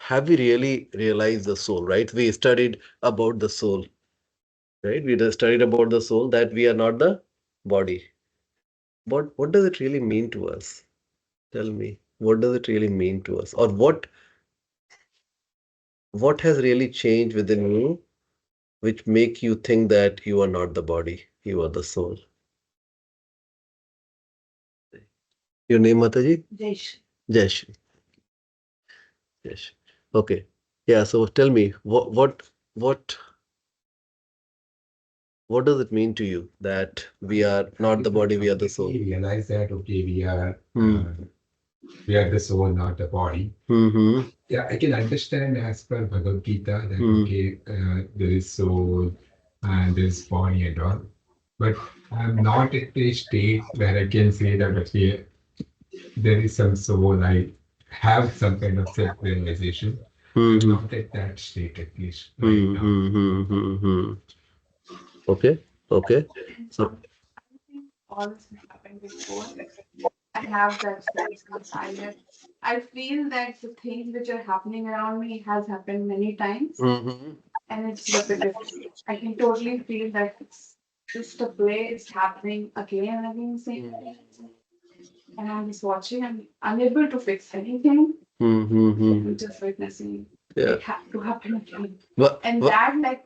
have we really realized the soul, right? We studied about the soul, right? We just studied about the soul, that we are not the body. What does it really mean to us? Tell me, what does it really mean to us? Or what has really changed within you which make you think that you are not the body, you are the soul? Your name, Mataji? Jesh. Jesh. Yes. Okay. Yeah. So tell me, what what does it mean to you that we are not the body, we are the soul? We realize that okay, Hmm. we are the soul, not the body. Mm-hmm. Yeah, I can understand as per Bhagavad Gita that Hmm. okay, there is soul and there is body and all, but I'm not at a state where I can say that okay, there is some soul. I have some kind of self-realization. I'm Mm-hmm. not at that state at least right now. Mm-hmm. Okay. Okay. So. All this has happened before. I have that sense inside it. I feel that the things which are happening around me has happened many times Mm-hmm. and it's repetitive. I can totally feel that it's just a play, it's happening again and again, same thing. And I'm just watching, I'm unable to fix anything. Mm-hmm. I'm just witnessing Yeah. it have to happen again. But, And that like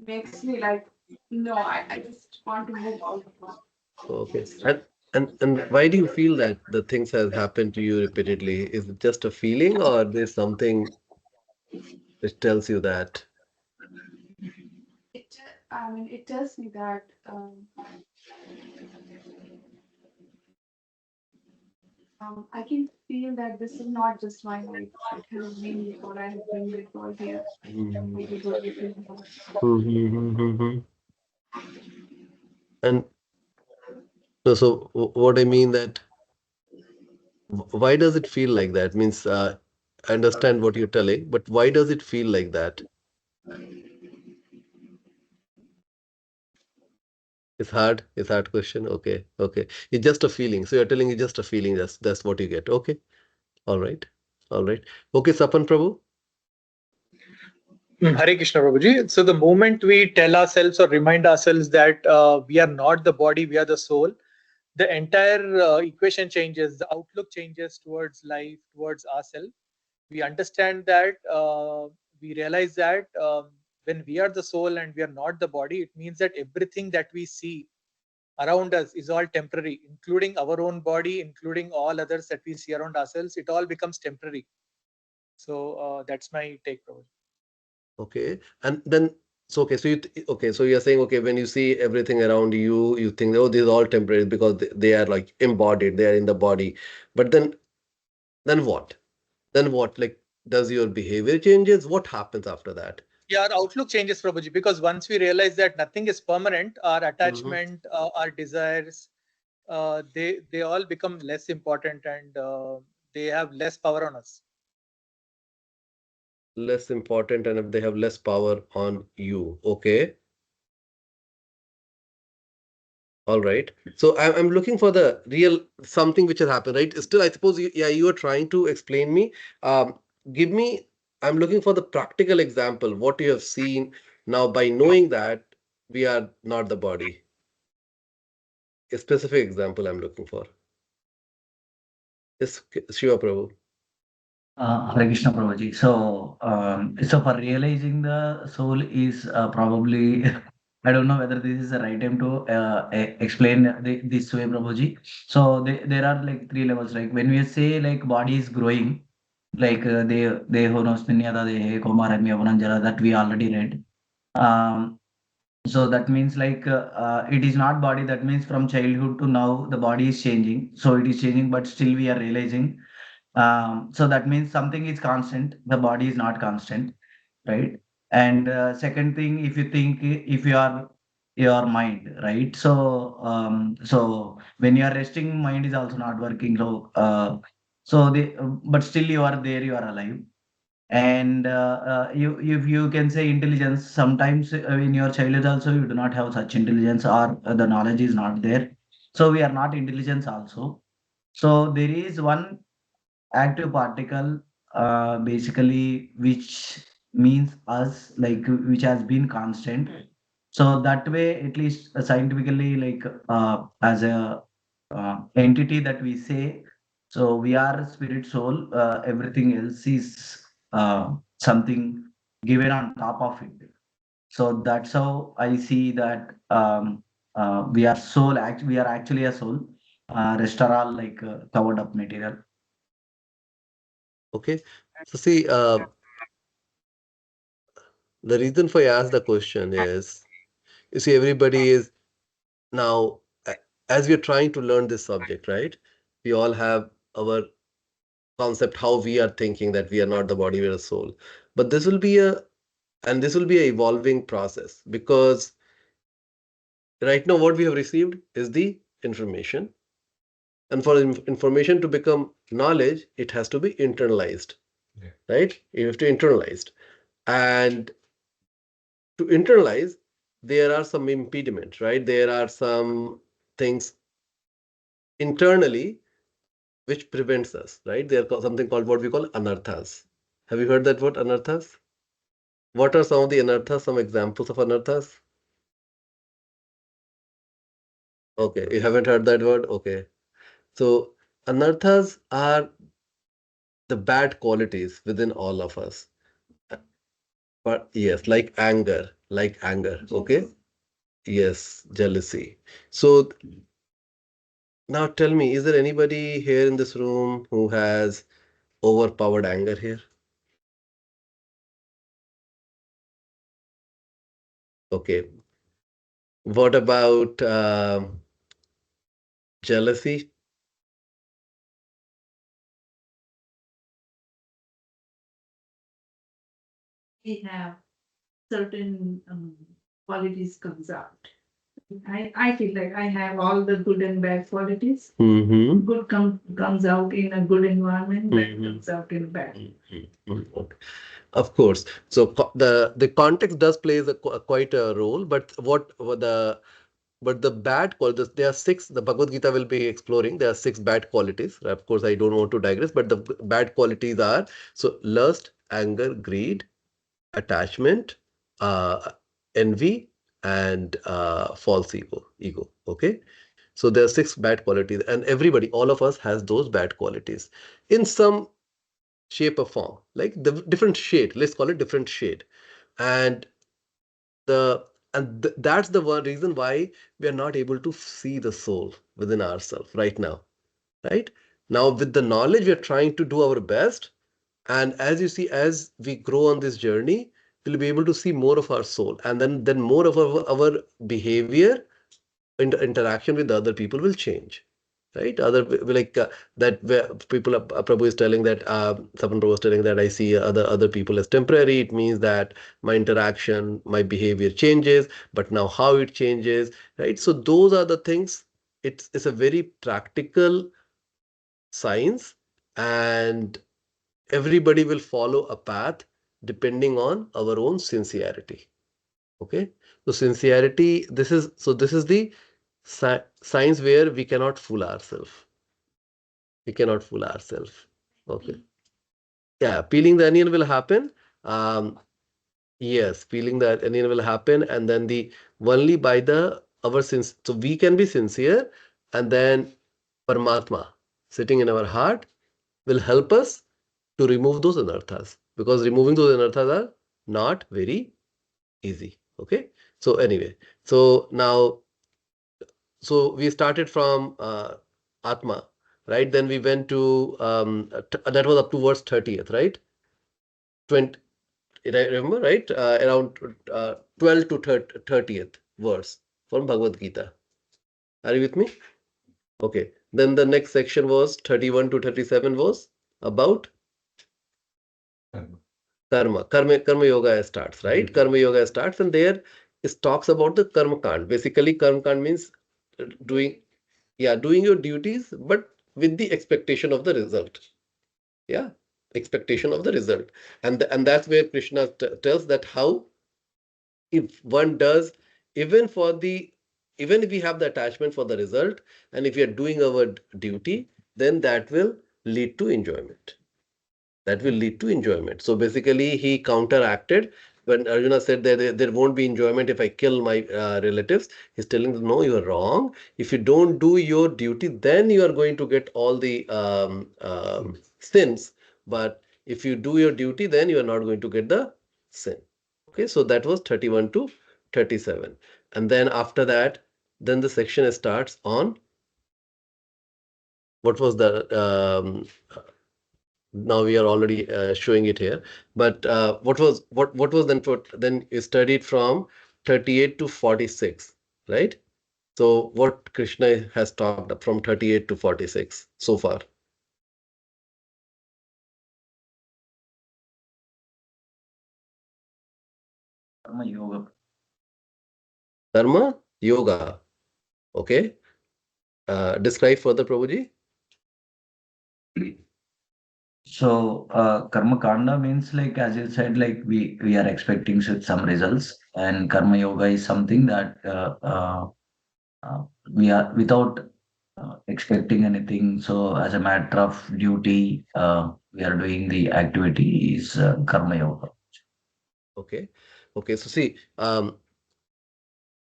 makes me like, no, I just want to move out of it. okay. And why do you feel that the things have happened to you repeatedly? Is it just a feeling, or there's something which tells you that? It, I mean, it tells me that I can feel that this is not just my life. It has been before. I have been before here. Mm-hmm. I can totally feel that. Mm-hmm. And so what I mean that why does it feel like that? Means I understand what you're telling, but why does it feel like that? It's hard. It's hard question. Okay. Okay. It's just a feeling. So you're telling it's just a feeling. That's what you get. Okay. All right. All right. Okay, Sapan Prabhu. Hare Krishna Prabhuji. So the moment we tell ourselves or remind ourselves that we are not the body, we are the soul, the entire equation changes, the outlook changes towards life, towards ourselves. We understand that, we realize that when we are the soul and we are not the body, it means that everything that we see around us is all temporary, including our own body, including all others that we see around ourselves. It all becomes temporary. So that's my take, Prabhuji. Okay. And then so okay, so okay, so you're saying okay, when you see everything around you, you think, oh, this is all temporary because they are like embodied, they are in the body. But then what? Then what? Like, does your behavior changes? What happens after that? Yeah, our outlook changes, Prabhuji, because once we realize that nothing is permanent, our Mm-hmm. attachment, our desires, they all become less important and they have less power on us. Less important, and if they have less power on you. Okay. All right. So I'm looking for the real something which has happened, right? Still, I suppose yeah, you are trying to explain me. Give me. I'm looking for the practical example. What you have seen now by knowing that we are not the body. A specific example I'm looking for. Yes, Shiva Prabhu. Hare Krishna Prabhuji. So for realizing the soul is probably, I don't know whether this is the right time to explain this way, Prabhuji. So there are like three levels. Like when we say like body is growing, like they honosminyada dehe komaramya vananjara that we already read. Um, so that means like it is not body. That means from childhood to now the body is changing. So it is changing, but still we are realizing so that means something is constant, the body is not constant, right? And second thing, if you think if you are your mind, right? So when you are resting, mind is also not working. But still you are there, you are alive. And you if you can say intelligence, sometimes in your childhood also you do not have such intelligence or the knowledge is not there. So we are not intelligence also. So there is one active particle basically which means us, like which has been constant. So that way, at least scientifically, like as a entity that we say, so we are spirit soul. Everything else is something given on top of it. So that's how I see that we are soul. We are actually a soul. Rest are all like covered up material. Okay. So see, the reason for I asked the question is, you see, everybody is now, as we're trying to learn this subject, right? We all have our concept, how we are thinking that we are not the body, we are a soul. But this will be this will be a evolving process, because right now what we have received is the information. And for information to become knowledge, it has to be internalized, Yeah. right? You have to internalize. And to internalize, there are some impediments, right? There are some things internally which prevents us, right? There are something called what we call anarthas. Have you heard that word, anarthas? What are some of the anarthas, some examples of anarthas? Okay, you haven't heard that word? Okay. So anarthas are the bad qualities within all of us. But yes, like anger, okay? Yes, jealousy. So now tell me, is there anybody here in this room who has overpowered anger here? Okay. What about jealousy? We have certain qualities comes out. I feel like I have all the good and bad qualities. Mm-hmm. Good comes out in a good environment, bad Mhm. comes out in bad. Okay. Of course. So the context does plays quite a role, but the bad qualities, there are six. The Bhagavad Gita will be exploring. There are six bad qualities. Of course, I don't want to digress, but the bad qualities are, so lust, anger, greed, attachment, uh, envy, and false ego. Okay. So there are six bad qualities, and everybody, all of us, has those bad qualities in some shape or form, like the different shade. Let's call it different shade, and that's the one reason why we are not able to see the soul within ourselves right now. Right now, with the knowledge, we are trying to do our best, and as you see, as we grow on this journey, we'll be able to see more of our soul, and then more of our behavior, interaction with the other people will change, right? Like that where people Prabhu is telling that Sapan Prabhu was telling that I see other people as temporary. It means that my interaction, my behavior changes, but now how it changes, right? So those are the things. It's a very practical science, and everybody will follow a path depending on our own sincerity. Okay, so sincerity, this is the science where we cannot fool ourselves. We cannot fool ourselves. Okay. Yeah, peeling the onion will happen. Yes, peeling the onion will happen, and then the only by the our sins. So we can be sincere, and then Paramatma sitting in our heart will help us to remove those anarthas, because removing those anarthas are not very easy. Okay. So anyway, so now, so we started from Atma, right? Then we went to that was up to verse 30th, right? 20, I remember, right? Around 12 to 30th verse from Bhagavad Gita. Are you with me? Okay. Then the next section was 31 to 37 was about Karma. Karma yoga starts, right? Karma yoga starts, and there it talks about the karma kand. Basically, karma kand means doing, yeah, doing your duties, but with the expectation of the result. Yeah, expectation of the result. And that's where Krishna tells that how, if one does, even for the, even if we have the attachment for the result, and if we are doing our duty, then that will lead to enjoyment. that will lead to enjoyment. So basically, he counteracted when Arjuna said that there won't be enjoyment if I kill my relatives. He's telling them, no, you are wrong. If you don't do your duty, then you are going to get all the sins. But if you do your duty, then you are not going to get the sin. Okay, so that was 31 to 37. And then after that, then the section starts on what was the now we are already showing it here, but what was then then you studied from 38 to 46, right? So what Krishna has talked from 38 to 46 so far? Karma yoga. Karma yoga. Okay. Describe further, Prabhuji. So, karma kanda means like, as you said, like we are expecting some results, and karma yoga is something that we are without expecting anything. So, as a matter of duty, we are doing the activity is karma yoga. Okay. Okay. So see,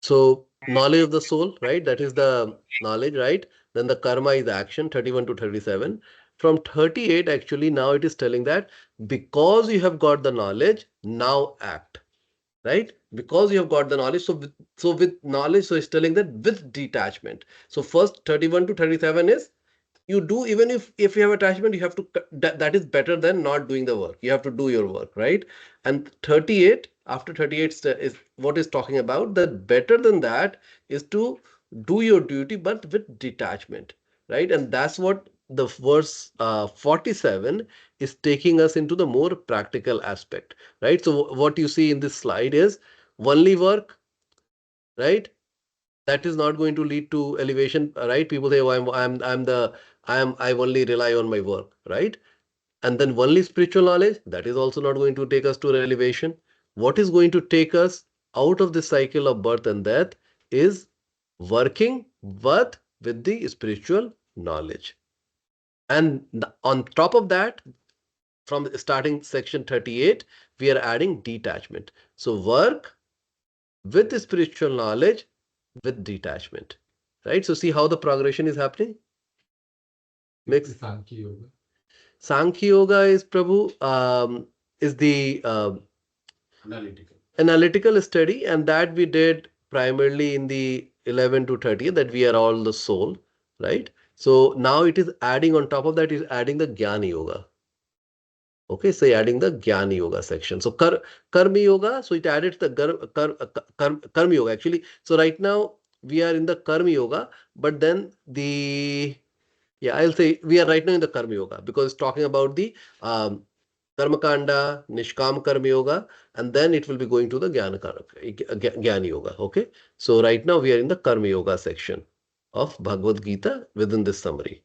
so knowledge of the soul, right? That is the knowledge, right? Then the karma is action, 31 to 37. From 38, actually, now it is telling that because you have got the knowledge, now act, right? Because you have got the knowledge. So with knowledge, so it's telling that with detachment. So first 31 to 37 is you do, even if you have attachment, you have to that is better than not doing the work. You have to do your work, right? And 38, after 38 is what is talking about, that better than that is to do your duty but with detachment, right? And that's what the verse 47 is taking us into the more practical aspect, right? So what you see in this slide is only work, right? That is not going to lead to elevation, right? People say, oh, I only rely on my work, right? And then only spiritual knowledge, that is also not going to take us to elevation. What is going to take us out of the cycle of birth and death is working but with the spiritual knowledge. And on top of that, from starting section 38, we are adding detachment. So work with the spiritual knowledge with detachment, right? So see how the progression is happening. It's Sankhya Yoga. Sankhya Yoga is Prabhu, is the analytical study, and that we did primarily in the 11 to 30, that we are all the soul, right? So now it is adding on top of that, is adding the Jnana Yoga. Okay, so adding the Jnana Yoga section. So Karma Yoga, so it added the Karma Yoga actually. So right now we are in the Karma Yoga, but then I'll say we are right now in the Karma Yoga because it's talking about the Karma Kanda, Nishkam Karma Yoga, and then it will be going to the Jnana Yoga. Okay, so right now we are in the Karma Yoga section of Bhagavad Gita within this summary.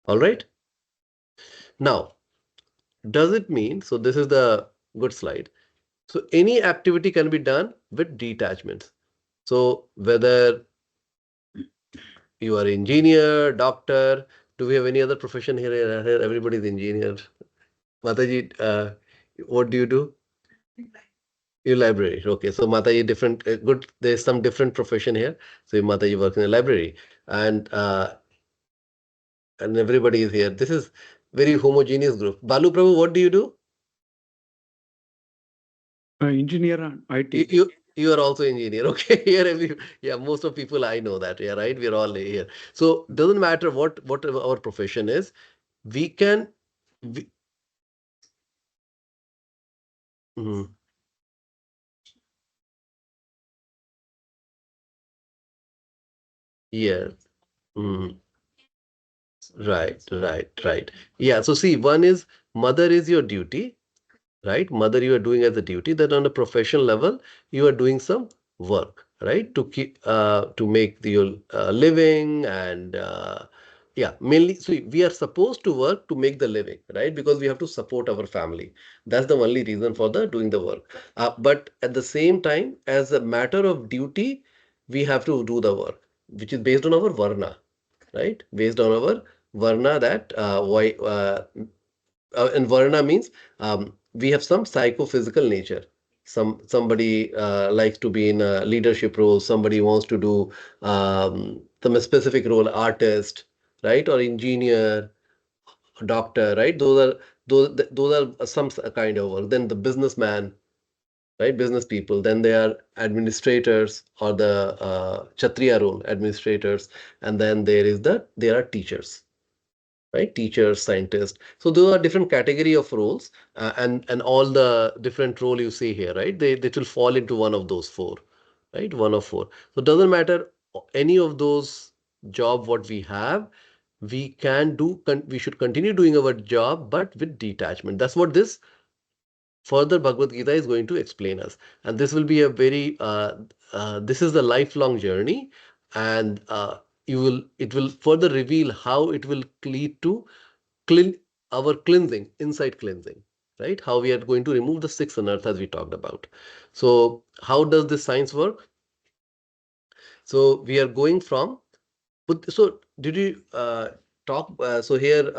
All right. Now, does it mean, so this is the good slide. So any activity can be done with detachments. So whether you are engineer, doctor, do we have any other profession here? Here everybody is engineer. Mataji, what do you do? You library. Okay, so Mataji different. Good. There's some different profession here. So Mataji works in a library, and everybody is here. This is very homogeneous group. Balu Prabhu, what do you do? Engineer and IT. You are also engineer. Okay, here most of people I know that. Yeah, right. We're all here. So doesn't matter what our profession is. We can. We, Mhm. Yeah. Mhm. Right. Yeah. So see, one is mother is your duty, right? Mother you are doing as a duty. Then on a professional level, you are doing some work, right? To keep to make your living and mainly. So we are supposed to work to make the living, right? Because we have to support our family. That's the only reason for the doing the work. But at the same time, as a matter of duty, we have to do the work, which is based on our varna, right? Based on our varna that why and varna means we have some psychophysical nature. Somebody likes to be in a leadership role. Somebody wants to do some specific role, artist, right, or engineer, doctor, right? Those are some kind of work. Then the businessman, right? Business people. Then they are administrators or the Kshatriya role, administrators. And then there are teachers, right? Teachers, scientists. So those are different category of roles, and all the different role you see here, right? They will fall into one of those four, right? One of four. So it doesn't matter any of those job what we have, we can do. We should continue doing our job, but with detachment. That's what this further Bhagavad Gita is going to explain us. And this will be a very, this is the lifelong journey, and it will further reveal how it will lead to our cleansing, inside cleansing, right? How we are going to remove the six unearths as we talked about. So how does this science work? So we are going from, so did you talk, so here,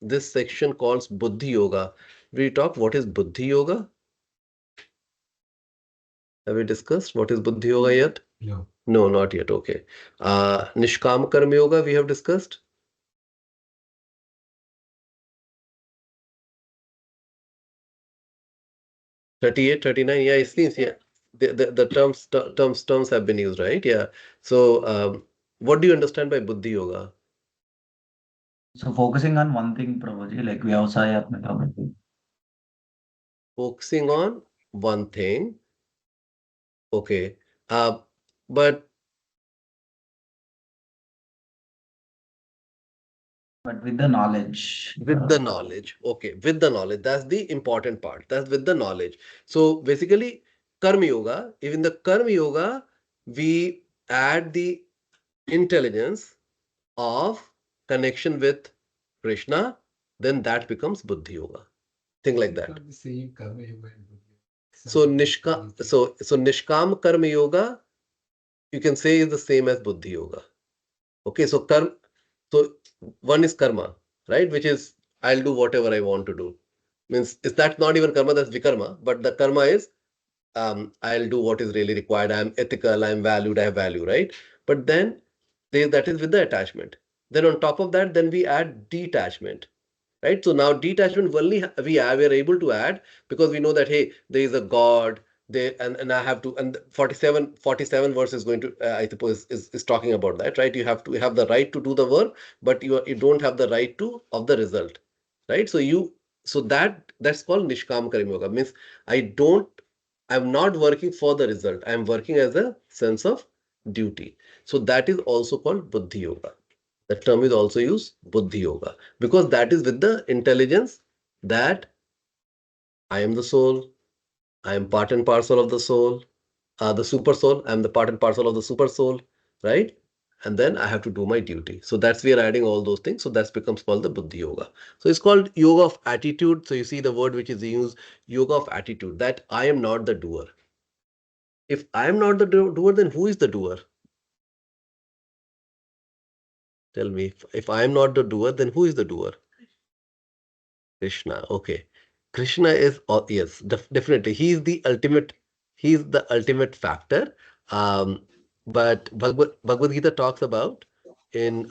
this section calls Buddhi Yoga. Did we talk what is Buddhi Yoga? Have we discussed what is Buddhi Yoga yet? No. No, not yet. Okay. Nishkam Karma Yoga we have discussed. 38, 39. Yeah, it seems, yeah. The terms have been used, right? Yeah. So, what do you understand by Buddhi Yoga? So focusing on one thing, Prabhuji, like Vyavasaya methodology. Focusing on one thing. Okay. But But with the knowledge. with the knowledge. Okay. With the knowledge. That's the important part. That's with the knowledge. So basically, Karma Yoga, even the Karma Yoga, we add the intelligence of connection with Krishna, then that becomes Buddhi Yoga. Think like that. Not the same karma yoga and Buddhi yoga. So Nishkam Karma Yoga, you can say is the same as Buddhi Yoga. Okay, so one is karma, right? Which is I'll do whatever I want to do. Means is that not even karma, that's vikarma, but the karma is I'll do what is really required. I'm ethical, I'm valued, I have value, right? But then that is with the attachment. Then on top of that, then we add detachment, right? So now detachment only we are able to add because we know that, hey, there is a God there, and I have to, and 47 verse is going to, I suppose is talking about that, right? You have the right to do the work, but you don't have the right to of the result, right? So that's called Nishkam Karma Yoga, means I'm not working for the result. I'm working as a sense of duty. So that is also called Buddhi Yoga. The term is also used Buddhi Yoga because that is with the intelligence that I am the soul, I am part and parcel of the soul, the super soul, I am the part and parcel of the super soul, right? And then I have to do my duty. So that's we are adding all those things. So that becomes called the Buddhi Yoga. So it's called Yoga of Attitude. So you see the word which is used, Yoga of Attitude, that I am not the doer. If I am not the doer, then who is the doer? Tell me, if I am not the doer, then who is the doer? Krishna. Okay. Krishna is, yes, definitely. He is the ultimate factor. Um, but Bhagavad Gita talks about in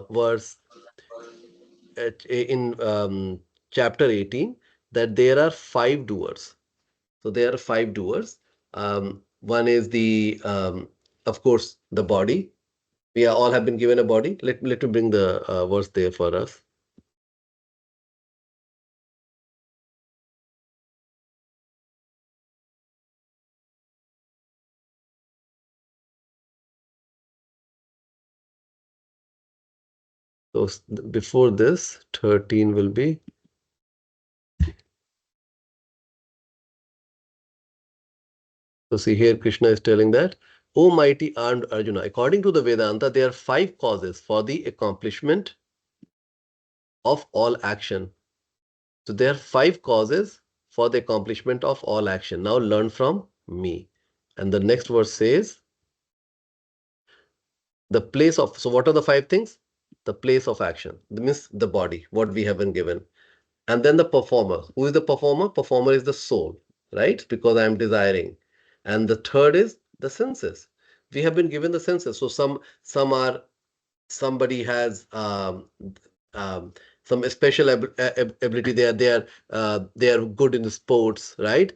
verse, in chapter 18, that there are five doers. So there are five doers. One is of course, the body. We are all have been given a body. Let me bring the verse there for us. So before this, 13 will be. So see here, Krishna is telling that, O mighty armed Arjuna, according to the Vedanta, there are five causes for the accomplishment of all action. So there are five causes for the accomplishment of all action. Now learn from me. And the next verse says, the place of, so what are the five things? the place of action. Means the body, what we have been given. And then the performer. Who is the performer? Performer is the soul, right? Because I am desiring. And the third is the senses. We have been given the senses. So some are, somebody has um, some special ability. They are good in the sports, right?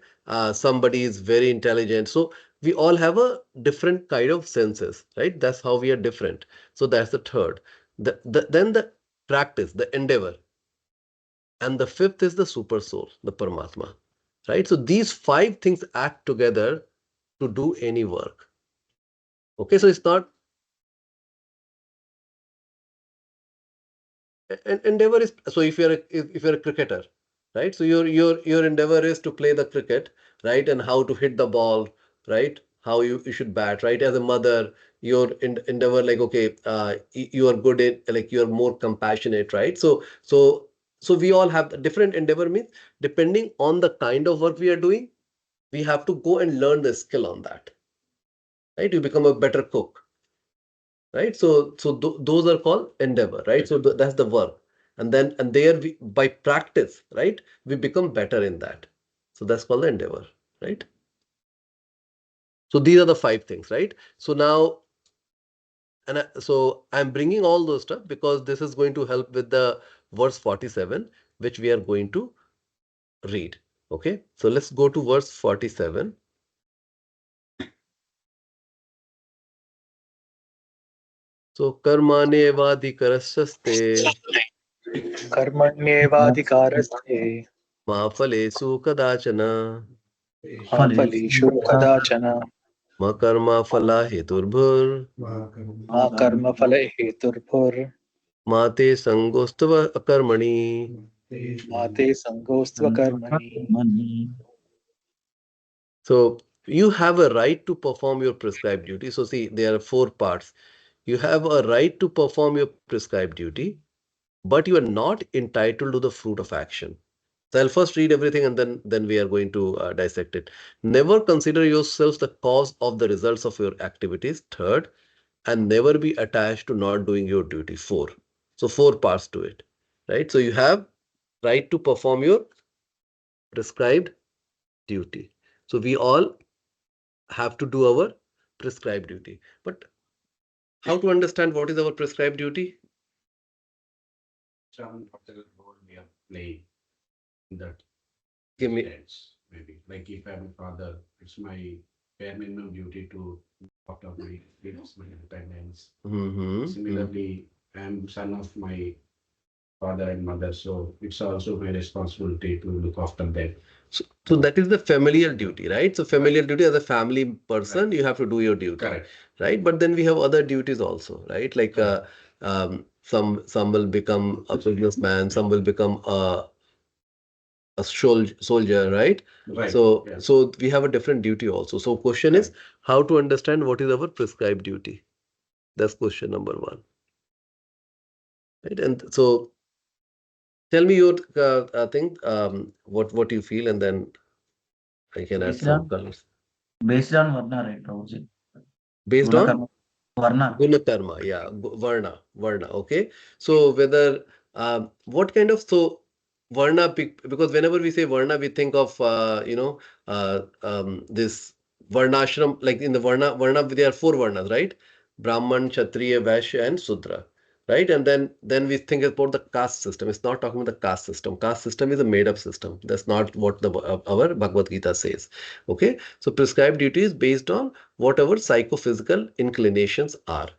Somebody is very intelligent. So we all have a different kind of senses, right? That's how we are different. So that's the third. Then the practice, the endeavor. And the fifth is the super soul, the Paramatma, right? So these five things act together to do any work. Okay, so it's not an endeavor is, so if you're a cricketer, right? So your endeavor is to play the cricket, right? And how to hit the ball, right? How you should bat, right? As a mother, your endeavor, like, okay, you are good in, like, you're more compassionate, right? So we all have different endeavor. Means depending on the kind of work we are doing, we have to go and learn the skill on that, right? You become a better cook, right? So those are called endeavor, right? So that's the work. And then, and there we, by practice, right, we become better in that. So that's called the endeavor, right? So these are the five things, right? So now, and so I'm bringing all those stuff because this is going to help with the verse 47, which we are going to read. Okay, so let's go to verse 47. So karmanevadhikarasyaste कर्मण्येवाधिकारस्ते ma phalesu kadachana मा फलेषु कदाचन ma karma phala heturbhur मा कर्मफल हेतुर्भुर् ma te sangostava akarmani. मा ते सङ्गोऽस्त्व कर्मणि. So you have a right to perform your prescribed duty. So see, there are four parts. You have a right to perform your prescribed duty, but you are not entitled to the fruit of action. So I'll first read everything and then we are going to dissect it. Never consider yourselves the cause of the results of your activities. Third, and never be attached to not doing your duty. Four. So four parts to it, right? So you have right to perform your prescribed duty. So we all have to do our prescribed duty. But how to understand what is our prescribed duty? Some of the role we are playing in that Give me. sense, maybe. Like if I'm a father, it's my bare minimum duty to look after my kids, my dependents. Similarly, I'm son of my father and mother, so it's also my responsibility to look after them. So that is the familial duty, right? So familial duty, as a family person, you have to do your duty, Correct. right? But then we have other duties also, right? Like some will become a businessman, some will become a soldier, right? Right. So Yes. so we have a different duty also. So question is how to understand what is our prescribed duty? That's question number one, right? And so tell me your thing, what you feel, and then I can add Based some on colors. based on Varna, right, Prabhuji? Based Guna on karma. Varna. Guna karma, yeah, varna. Okay, so whether what kind of, so varna, because whenever we say varna, we think of this varnashram, like in the varna there are four varnas, right? Brahman, Kshatriya, Vaishya, and Sudra, right? And then we think about the caste system. It's not talking about the caste system. Caste system is a made up system. That's not what the our Bhagavad Gita says. Okay, so prescribed duty is based on whatever psychophysical inclinations are,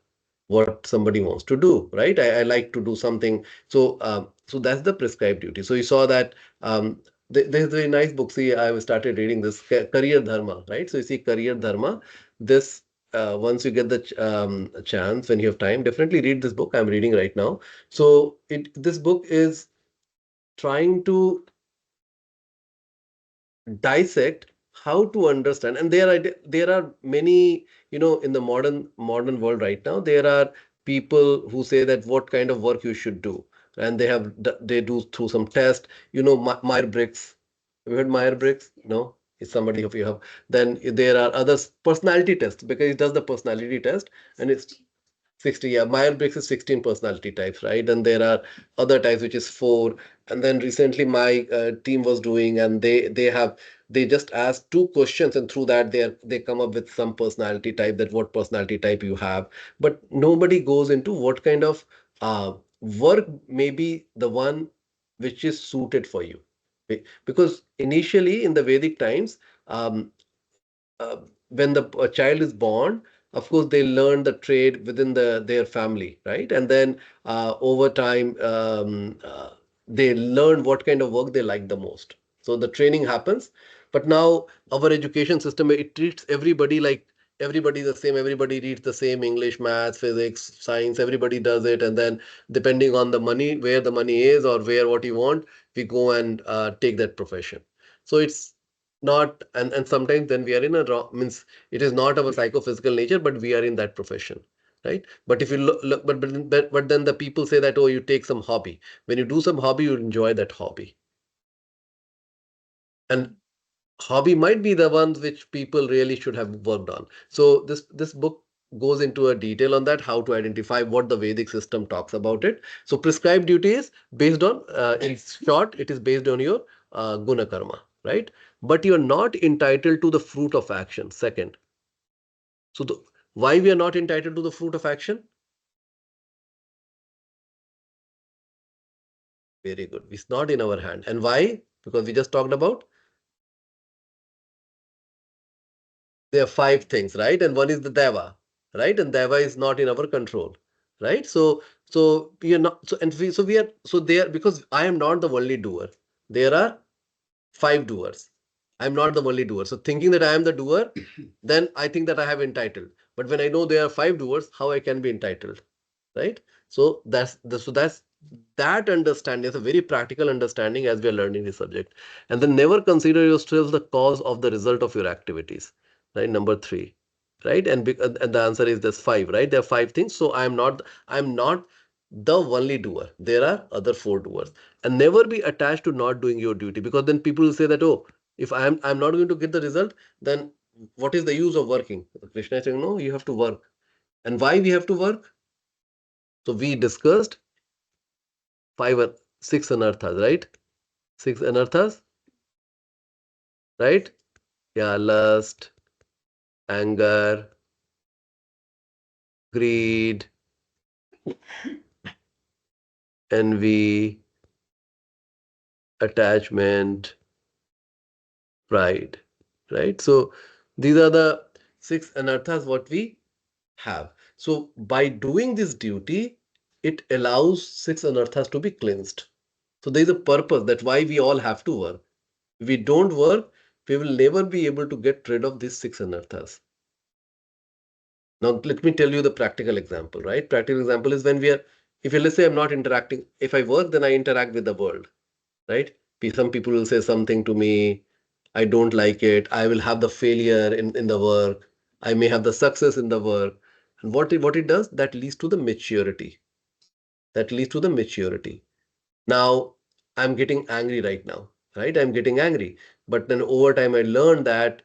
what somebody wants to do, right? I like to do something. So that's the prescribed duty. So you saw that there's a very nice book. See, I started reading this career dharma, right? So you see career dharma. This once you get the chance, when you have time, definitely read this book. I'm reading right now. So this book is trying to dissect how to understand, and there are many, in the modern world right now, there are people who say that what kind of work you should do, and they do through some test, Meyer-Briggs. Have you heard Meyer-Briggs? No, it's somebody of you have. Then there are others, personality tests, because it does the personality test, and it's 60, yeah. Myers-Briggs is 16 personality types, right? And there are other types, which is 4. And then recently my team was doing, and they just asked 2 questions, and through that they come up with some personality type, that what personality type you have. But nobody goes into what kind of work may be the one which is suited for you. Because initially in the Vedic times, um, uh, when the child is born, of course they learn the trade within their family, right? And then over time, they learn what kind of work they like the most. So the training happens. But now our education system, it treats everybody like everybody the same. Everybody reads the same English, maths, physics, science. Everybody does it, and then depending on the money, where the money is, or where what you want, we go and take that profession. So it's not, and sometimes then we are in a wrong, means it is not our psychophysical nature, but we are in that profession, right? But if you look, but then the people say that, oh, you take some hobby. When you do some hobby, you enjoy that hobby, and hobby might be the ones which people really should have worked on. So this book goes into a detail on that, how to identify what the Vedic system talks about it. So prescribed duty is based on, in short, it is based on your guna karma, right? But you're not entitled to the fruit of action. Second, so why we are not entitled to the fruit of action? Very good. It's not in our hand. And why? Because we just talked about there are 5 things, right? And one is the deva, right? And deva is not in our control, right? So we are not, so we are, so there, because I am not the only doer. There are 5 doers. I'm not the only doer. So thinking that I am the doer, then I think that I have entitled. But when I know there are 5 doers, how I can be entitled, right? So that's that understanding is a very practical understanding as we are learning the subject. And then never consider yourself the cause of the result of your activities, right? Number 3, right? And the answer is this 5, right? There are 5 things. So I'm not the only doer. There are other 4 doers. And never be attached to not doing your duty, because then people will say that, oh, if I'm not going to get the result, then what is the use of working? Krishna is saying, no, you have to work. And why we have to work? So we discussed 6 anarthas, right? 6 anarthas, right? Yeah, lust, anger, greed, envy, attachment, pride, right? So these are the 6 anarthas what we have. So by doing this duty, it allows 6 anarthas to be cleansed. So there is a purpose that why we all have to work. If we don't work, we will never be able to get rid of these 6 anarthas. Now, let me tell you the practical example, right? Practical example is when if you, let's say I'm not interacting, if I work, then I interact with the world, right? Some people will say something to me, I don't like it, I will have the failure in the work, I may have the success in the work. And what it does, that leads to the maturity. That leads to the maturity. Now, I'm getting angry right now, right? I'm getting angry. But then over time, I learned that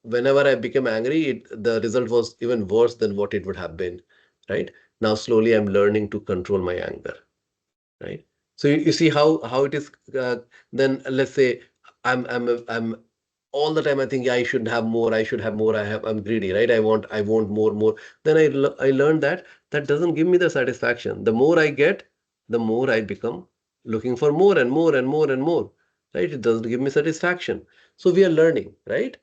whenever I became angry, the result was even worse than what it would have been, right? Now, slowly, I'm learning to control my anger, right? So you see how it is. Then let's say I'm all the time I think, yeah, I should have more, I should have more, I'm greedy, right? I want more. Then I learned that that doesn't give me the satisfaction. The more I get, the more I become looking for more and more and more and more, right? It doesn't give me satisfaction. So we are learning, right?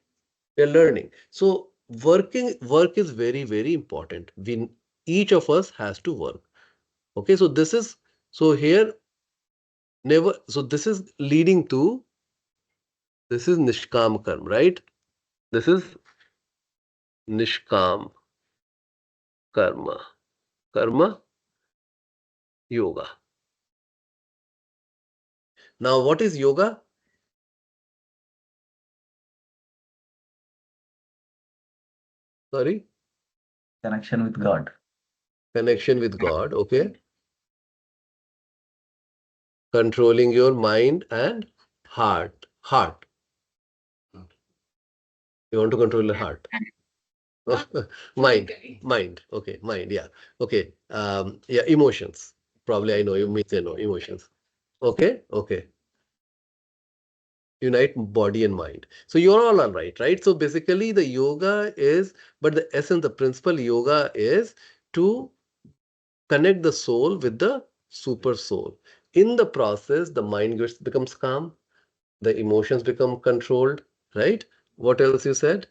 We are learning. So work is very, very important. Each of us has to work. Okay, so here never, so this is leading to, this is nishkam karma, right? This is nishkam karma yoga. Now what is yoga? Sorry, Connection with God. connection with God. Okay, controlling your mind and heart. You want to control the heart. Mind. Mind. Okay. Mind. Yeah. Okay. Yeah. Emotions. Probably I know you may say no. Emotions. Okay. Okay. Unite body and mind. So you're all right, right? So basically the yoga is, but the essence, the principal yoga is to connect the soul with the super soul. In the process, the mind becomes calm, the emotions become controlled, right? What else you said?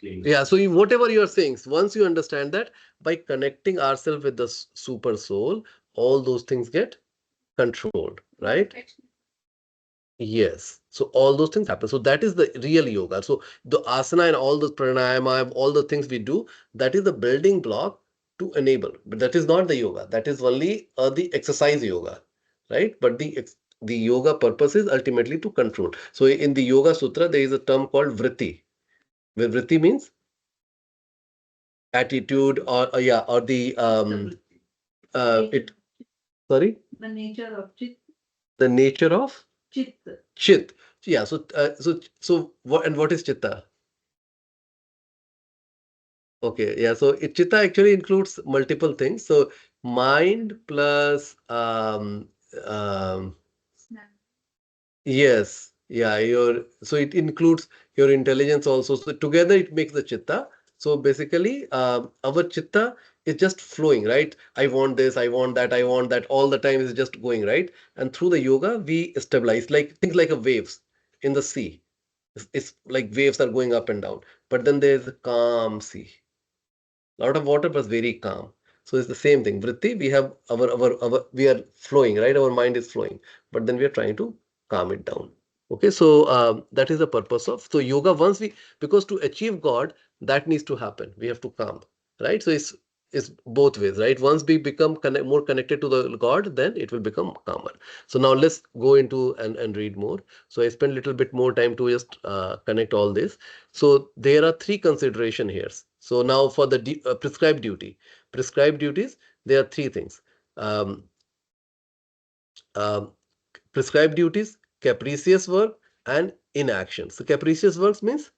Yeah, so whatever you're saying, once you understand that by connecting ourselves with the super soul, all those things get controlled, right? Yes. So all those things happen. So that is the real yoga. So the asana and all the pranayama, all the things we do, that is the building block to enable. But that is not the yoga. That is only the exercise yoga, right? But the yoga purpose is ultimately to control. So in the Yoga Sutra, there is a term called vritti. Where vritti means attitude or yeah, or the it sorry, The nature of chit. the nature of Chit. chit. Yeah. So what, and what is chitta? Okay, yeah. So chitta actually includes multiple things. So mind plus yes, yeah. So it includes your intelligence also. So together it makes the chitta. So basically, our chitta is just flowing, right? I want this, I want that, I want that. All the time is just going, right? And through the yoga, we stabilize, like things like a waves in the sea. It's like waves are going up and down. But then there's a calm sea, lot of water but very calm. So it's the same thing. Vritti, we have our we are flowing, right? Our mind is flowing, but then we are trying to calm it down. Okay, so that is the purpose of so yoga. Once we, because to achieve God, that needs to happen. We have to calm, right? So it's both ways, right? Once we become more connected to the God, then it will become calmer. So now let's go into and read more. So I spent a little bit more time to just connect all this. So there are three consideration here. So now for the prescribed duties, there are three things. Um, um, Prescribed duties, capricious work, and inaction. So capricious works means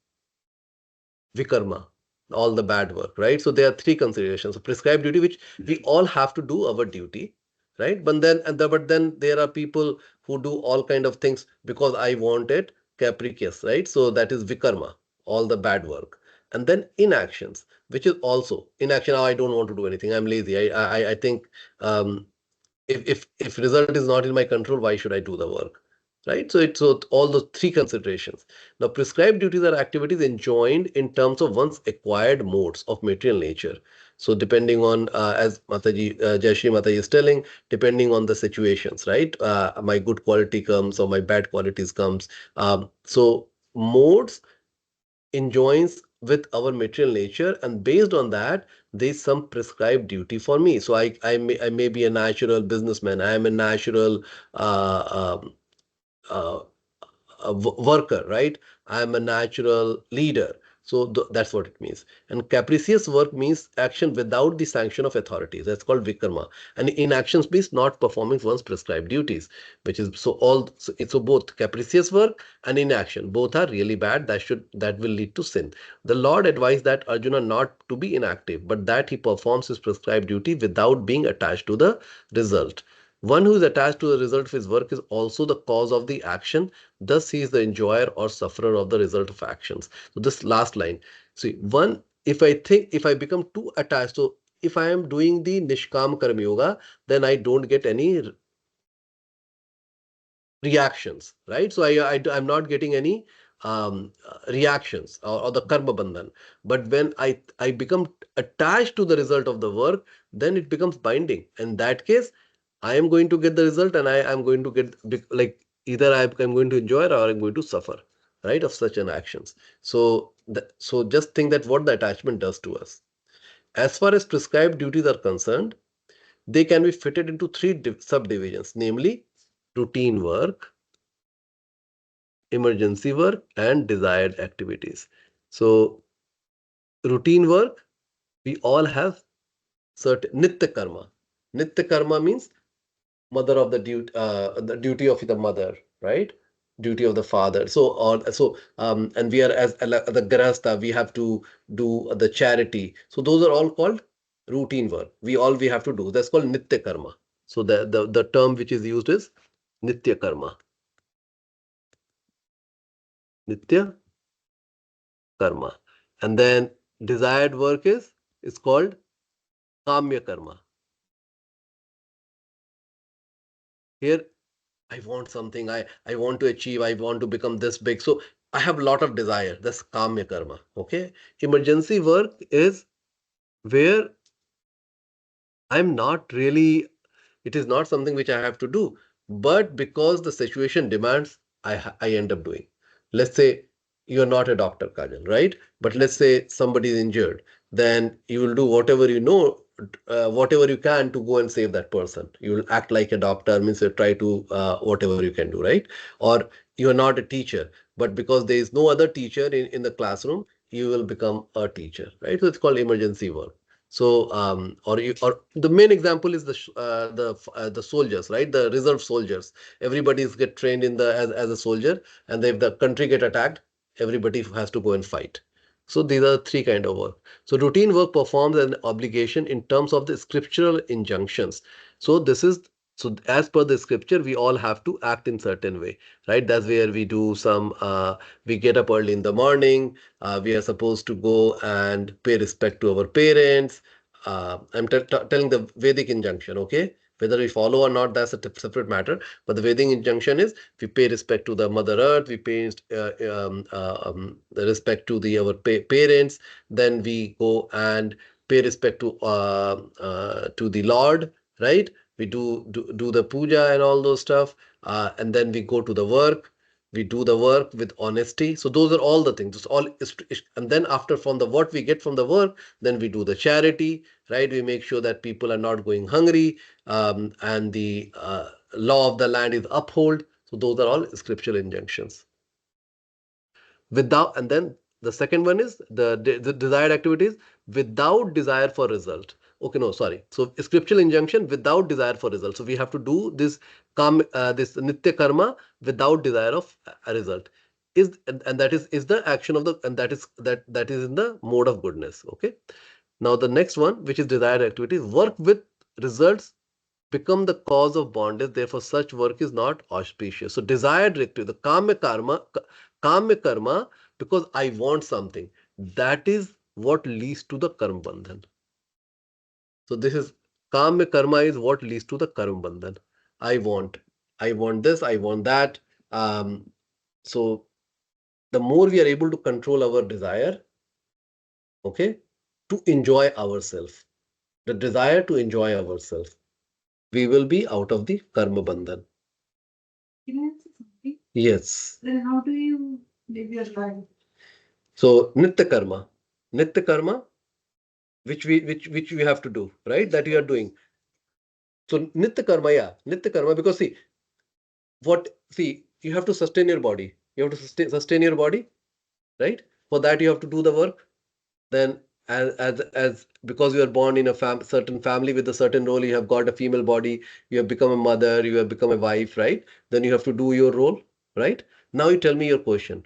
vikarma, all the bad work, right? So there are three considerations. So prescribed duty, which we all have to do our duty, right? But then there are people who do all kind of things because I want it, capricious, right? So that is vikarma, all the bad work. And then inactions, which is also inaction. Oh, I don't want to do anything. I'm lazy. I think um, if result is not in my control, why should I do the work, right? So all the three considerations. Now prescribed duties are activities enjoined in terms of one's acquired modes of material nature. So depending on as Mataji Jayashri Mataji is telling, depending on the situations, right? My good quality comes or my bad qualities comes. So modes enjoins with our material nature, and based on that there's some prescribed duty for me. So I may be a natural businessman, I am a natural uh, um, uh, worker, right? I am a natural leader. So that's what it means. And capricious work means action without the sanction of authorities. That's called vikarma. And inactions means not performing one's prescribed duties, which is so both capricious work and inaction, both are really bad. That will lead to sin. The Lord advised that Arjuna not to be inactive, but that he performs his prescribed duty without being attached to the result. One who is attached to the result of his work is also the cause of the action. Thus, he is the enjoyer or sufferer of the result of actions. So, this last line. See, one, if I become too attached, so if I am doing the Nishkam Karma Yoga, then I don't get any reactions, right? So I'm not getting any reactions or the karma bandhan. But when I become attached to the result of the work, then it becomes binding. In that case, I am going to get the result, and I am going to get like either I'm going to enjoy it or I'm going to suffer, right, of such an actions. So so just think that what the attachment does to us. As far as prescribed duties are concerned, they can be fitted into three subdivisions, namely routine work, emergency work, and desired activities. So routine work, we all have certain nitya karma. Nitya karma means mother of the duty of the mother, right? duty of the father. And we are as the grahastha, we have to do the charity. So those are all called routine work. We have to do. That's called nitya karma. So the term which is used is nitya karma. Nitya karma. And then desired work is called kamya karma. Here I want something, I want to achieve, I want to become this big. So I have a lot of desire. That's kamya karma. Okay. Emergency work is where I'm not really, it is not something which I have to do, but because the situation demands, I end up doing. Let's say you're not a doctor, Kajal, right? But let's say somebody is injured, then you will do whatever you know, whatever you can to go and save that person. You will act like a doctor, means you try to whatever you can do, right? Or you are not a teacher, but because there is no other teacher in the classroom, you will become a teacher, right? So it's called emergency work. So, or the main example is the soldiers, right? The reserve soldiers. Everybody is get trained in the as a soldier, and if the country get attacked, everybody has to go and fight. So these are three kind of work. So routine work performs an obligation in terms of the scriptural injunctions. So this is so as per the scripture, we all have to act in certain way, right? That's where we do some. We get up early in the morning. We are supposed to go and pay respect to our parents. I'm telling the Vedic injunction, okay? Whether we follow or not, that's a separate matter. But the Vedic injunction is we pay respect to the Mother Earth, we pay the respect to our parents, then we go and pay respect to the Lord, right? We do the puja and all those stuff, and then we go to the work. We do the work with honesty. So those are all the things. It's all, and then after from the what we get from the work, then we do the charity, right? We make sure that people are not going hungry, and the law of the land is upheld. So those are all scriptural injunctions. Without, and then the second one is the desired activities without desire for result. Okay, no, sorry. So scriptural injunction without desire for result. So we have to do this this nitya karma without desire of a result. And that is the action of the, and that is in the mode of goodness. Okay. Now the next one, which is desired activities, work with results become the cause of bondage. Therefore, such work is not auspicious. So desired activity, the kamya karma, because I want something, that is what leads to the karma bandhan. So this is kamya karma is what leads to the karma bandhan. I want this, I want that. So the more we are able to control our desire, okay, to enjoy ourselves, the desire to enjoy ourselves, we will be out of the karma bandhan. Can I answer something? Yes. Then how do you live your life? So nitya karma, which we have to do, right? That you are doing. So nitya karma, because see, you have to sustain your body. You have to sustain your body, right? For that you have to do the work. Then as because you are born in a certain family with a certain role, you have got a female body, you have become a mother, you have become a wife, right? Then you have to do your role, right? Now you tell me your question.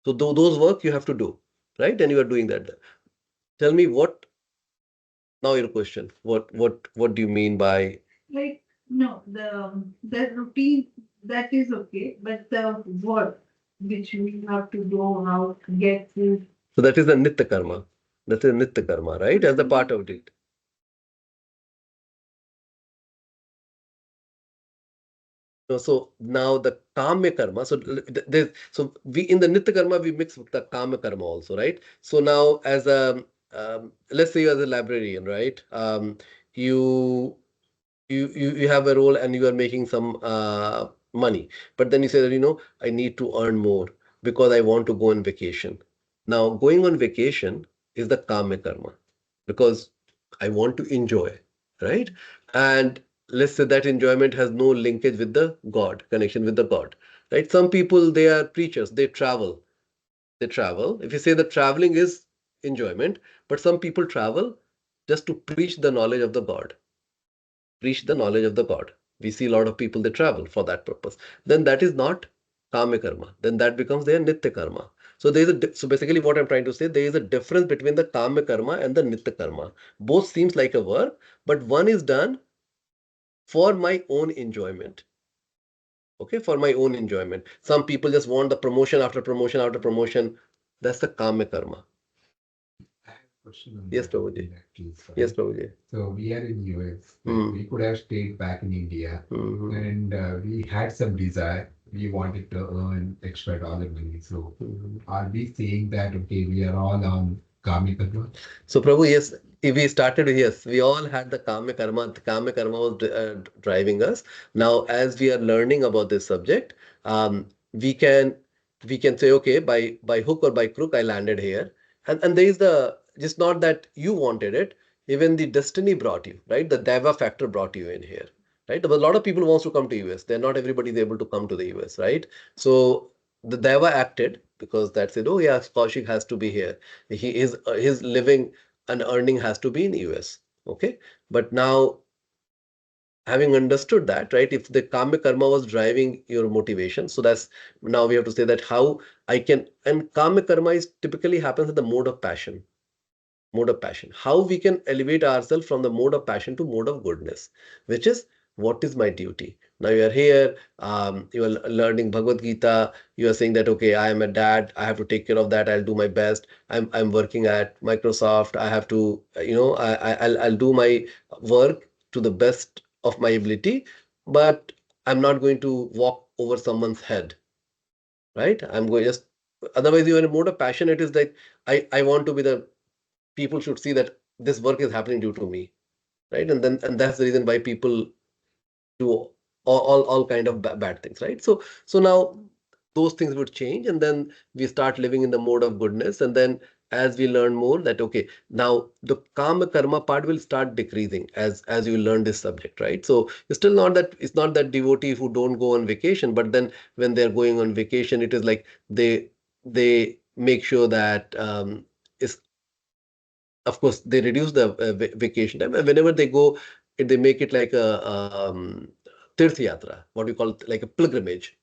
So those work you have to do, right? And you are doing that. Tell me what now your question. What do you mean by? Like, no, the routine, that is okay, but the work which we have to do, how to get food. So that is the nitya karma. That is nitya karma, right? As a part of it. So now the kamya karma. So so we in the nitya karma we mix with the kamya karma also, right? So now as a let's say you as a librarian, right? You you have a role and you are making some money, but then you say that I need to earn more because I want to go on vacation. Now going on vacation is the kamya karma because I want to enjoy, right? And let's say that enjoyment has no linkage with the God, connection with the God, right? Some people, they are preachers, they travel. If you say that traveling is enjoyment, but some people travel just to preach the knowledge of the God, preach the knowledge of the God. We see a lot of people, they travel for that purpose. Then that is not Kama karma. Then that becomes their nitya karma. So there is so basically what I'm trying to say, there is a difference between the kama karma and the nitya karma. Both seems like a work, but one is done for my own enjoyment. Okay, for my own enjoyment. Some people just want the promotion after promotion after promotion. That's the kama karma. I have a question on Yes, that Prabhuji. in that case, right? Yes, Prabhuji. So we are in US. Hmm. We could have stayed back in India, Mhm. and we had some desire. We wanted to earn extra dollar money. So Mhm. are we saying that okay, we are all on kami karma? So, Prabhu, yes, if we started, yes, we all had the Kama Karma. The Kama Karma was driving us. Now, as we are learning about this subject, we can say, okay, by hook or by crook, I landed here. And there is the, just not that you wanted it, even the destiny brought you, right? The Deva factor brought you in here, right? But a lot of people wants to come to US. They're not everybody is able to come to the US, right? So the Deva acted because that said, oh yeah, Kaushik has to be here. He is his living and earning has to be in US. Okay, but now having understood that, right? If the karma karma was driving your motivation, so that's now we have to say that how I can, and karma karma is typically happens in the mode of passion. Mode of passion. How we can elevate ourselves from the mode of passion to mode of goodness, which is what is my duty. Now you are here, you are learning Bhagavad Gita. You are saying that okay, I am a dad. I have to take care of that. I'll do my best. I'm working at Microsoft. I have to, I'll do my work to the best of my ability, but I'm not going to walk over someone's head, right? I'm going just otherwise you are in a mode of passion. It is like I want to be the people should see that this work is happening due to me, right? And that's the reason why people do all kind of bad things, right? So now those things would change, and then we start living in the mode of goodness, and then as we learn more that okay, now the karma karma part will start decreasing as you learn this subject, right? So it's not that devotee who don't go on vacation, but then when they're going on vacation, it is like they make sure that it's of course they reduce the vacation time, and whenever they go they make it like a tirth yatra, what we call like a pilgrimage,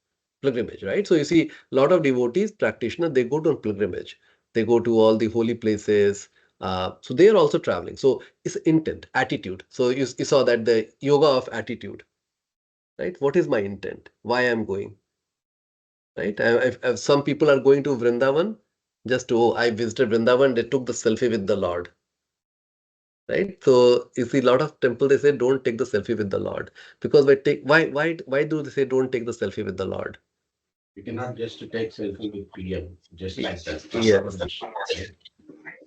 right? So you see a lot of devotees practitioners, they go to a pilgrimage, they go to all the holy places, so they are also traveling. So it's intent, attitude. So you saw that the yoga of attitude, right? What is my intent, why I'm going, right? If some people are going to Vrindavan just to, oh, I visited Vrindavan, they took the selfie with the Lord, right? So you see, a lot of temple they say don't take the selfie with the Lord, because why do they say don't take the selfie with the Lord? You cannot just take selfie with PM, just like that. Yes. Right?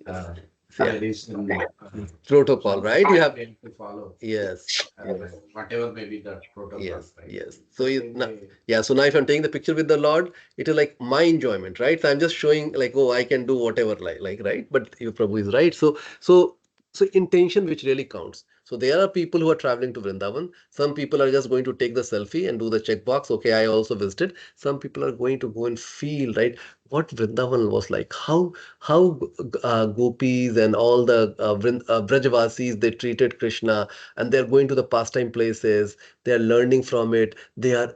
Uh, Yeah. there is some Protocol, right? You have to follow. yes. Whatever may be the protocol. Yes, right? yes. So yeah, so now if I'm taking the picture with the Lord, it is like my enjoyment, right? So I'm just showing like, oh, I can do whatever, like, right? But your Prabhu is right. So intention which really counts. So there are people who are traveling to Vrindavan. Some people are just going to take the selfie and do the checkbox. Okay, I also visited. Some people are going to go and feel, right, what Vrindavan was like. How gopis and all the Brajavasis, they treated Krishna, and they're going to the pastime places, they are learning from it, they are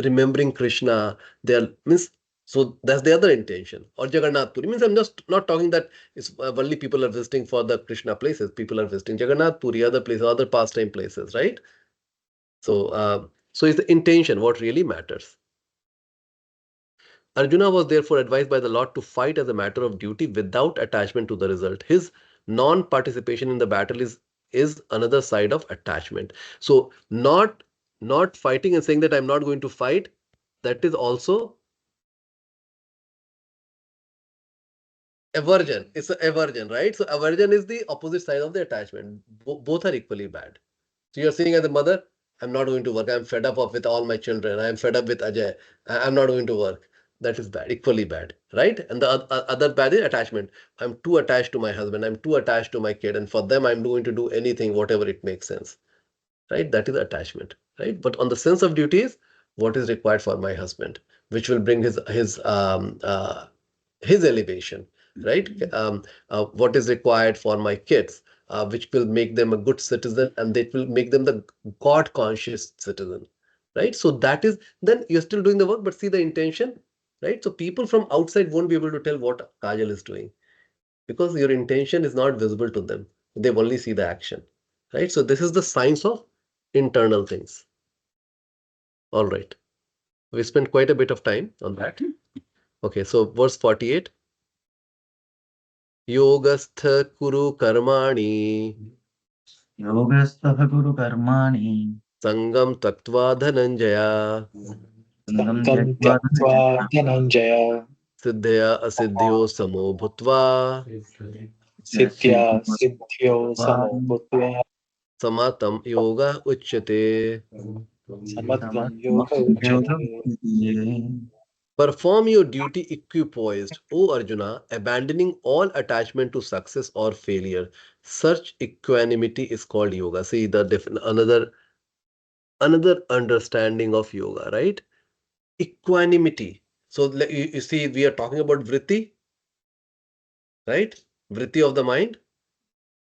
remembering Krishna, they are means, so that's the other intention. Or Jagannath Puri means I'm just not talking that it's only people are visiting for the Krishna places, people are visiting Jagannath Puri, other places, other pastime places, right? So it's the intention what really matters. Arjuna was therefore advised by the Lord to fight as a matter of duty without attachment to the result. His non-participation in the battle is another side of attachment. So not fighting and saying that I'm not going to fight, that is also aversion. It's an aversion, right? So aversion is the opposite side of the attachment. Both are equally bad. So you're saying as a mother, I'm not going to work. I'm fed up of with all my children. I'm fed up with Ajay. I'm not going to work. That is bad, equally bad, right? And the other bad is attachment. I'm too attached to my husband. I'm too attached to my kid. And for them, I'm going to do anything, whatever it makes sense, right? That is attachment, right? But on the sense of duties, what is required for my husband, which will bring his elevation, right? What is required for my kids, which will make them a good citizen, and that will make them the God conscious citizen. right? So that is, then you're still doing the work, but see the intention, right? So people from outside won't be able to tell what Kajal is doing because your intention is not visible to them. They only see the action, right? So this is the science of internal things. All right. We spent quite a bit of time on that. Okay, so verse 48. Yogastha kuru karmani Yogastha guru karmani sangam taktva dhananjaya sangam Sangam tyakva tyaktva dhananjaya siddhya asiddhyo samo bhutva siddhya siddhyo samo bhutva samatam yoga uchyate. samatvam yoga uchyate. Perform your duty equipoised, O Arjuna, abandoning all attachment to success or failure. Such equanimity is called yoga. See the another understanding of yoga, right? Equanimity. So you see, we are talking about vritti, right? Vritti of the mind.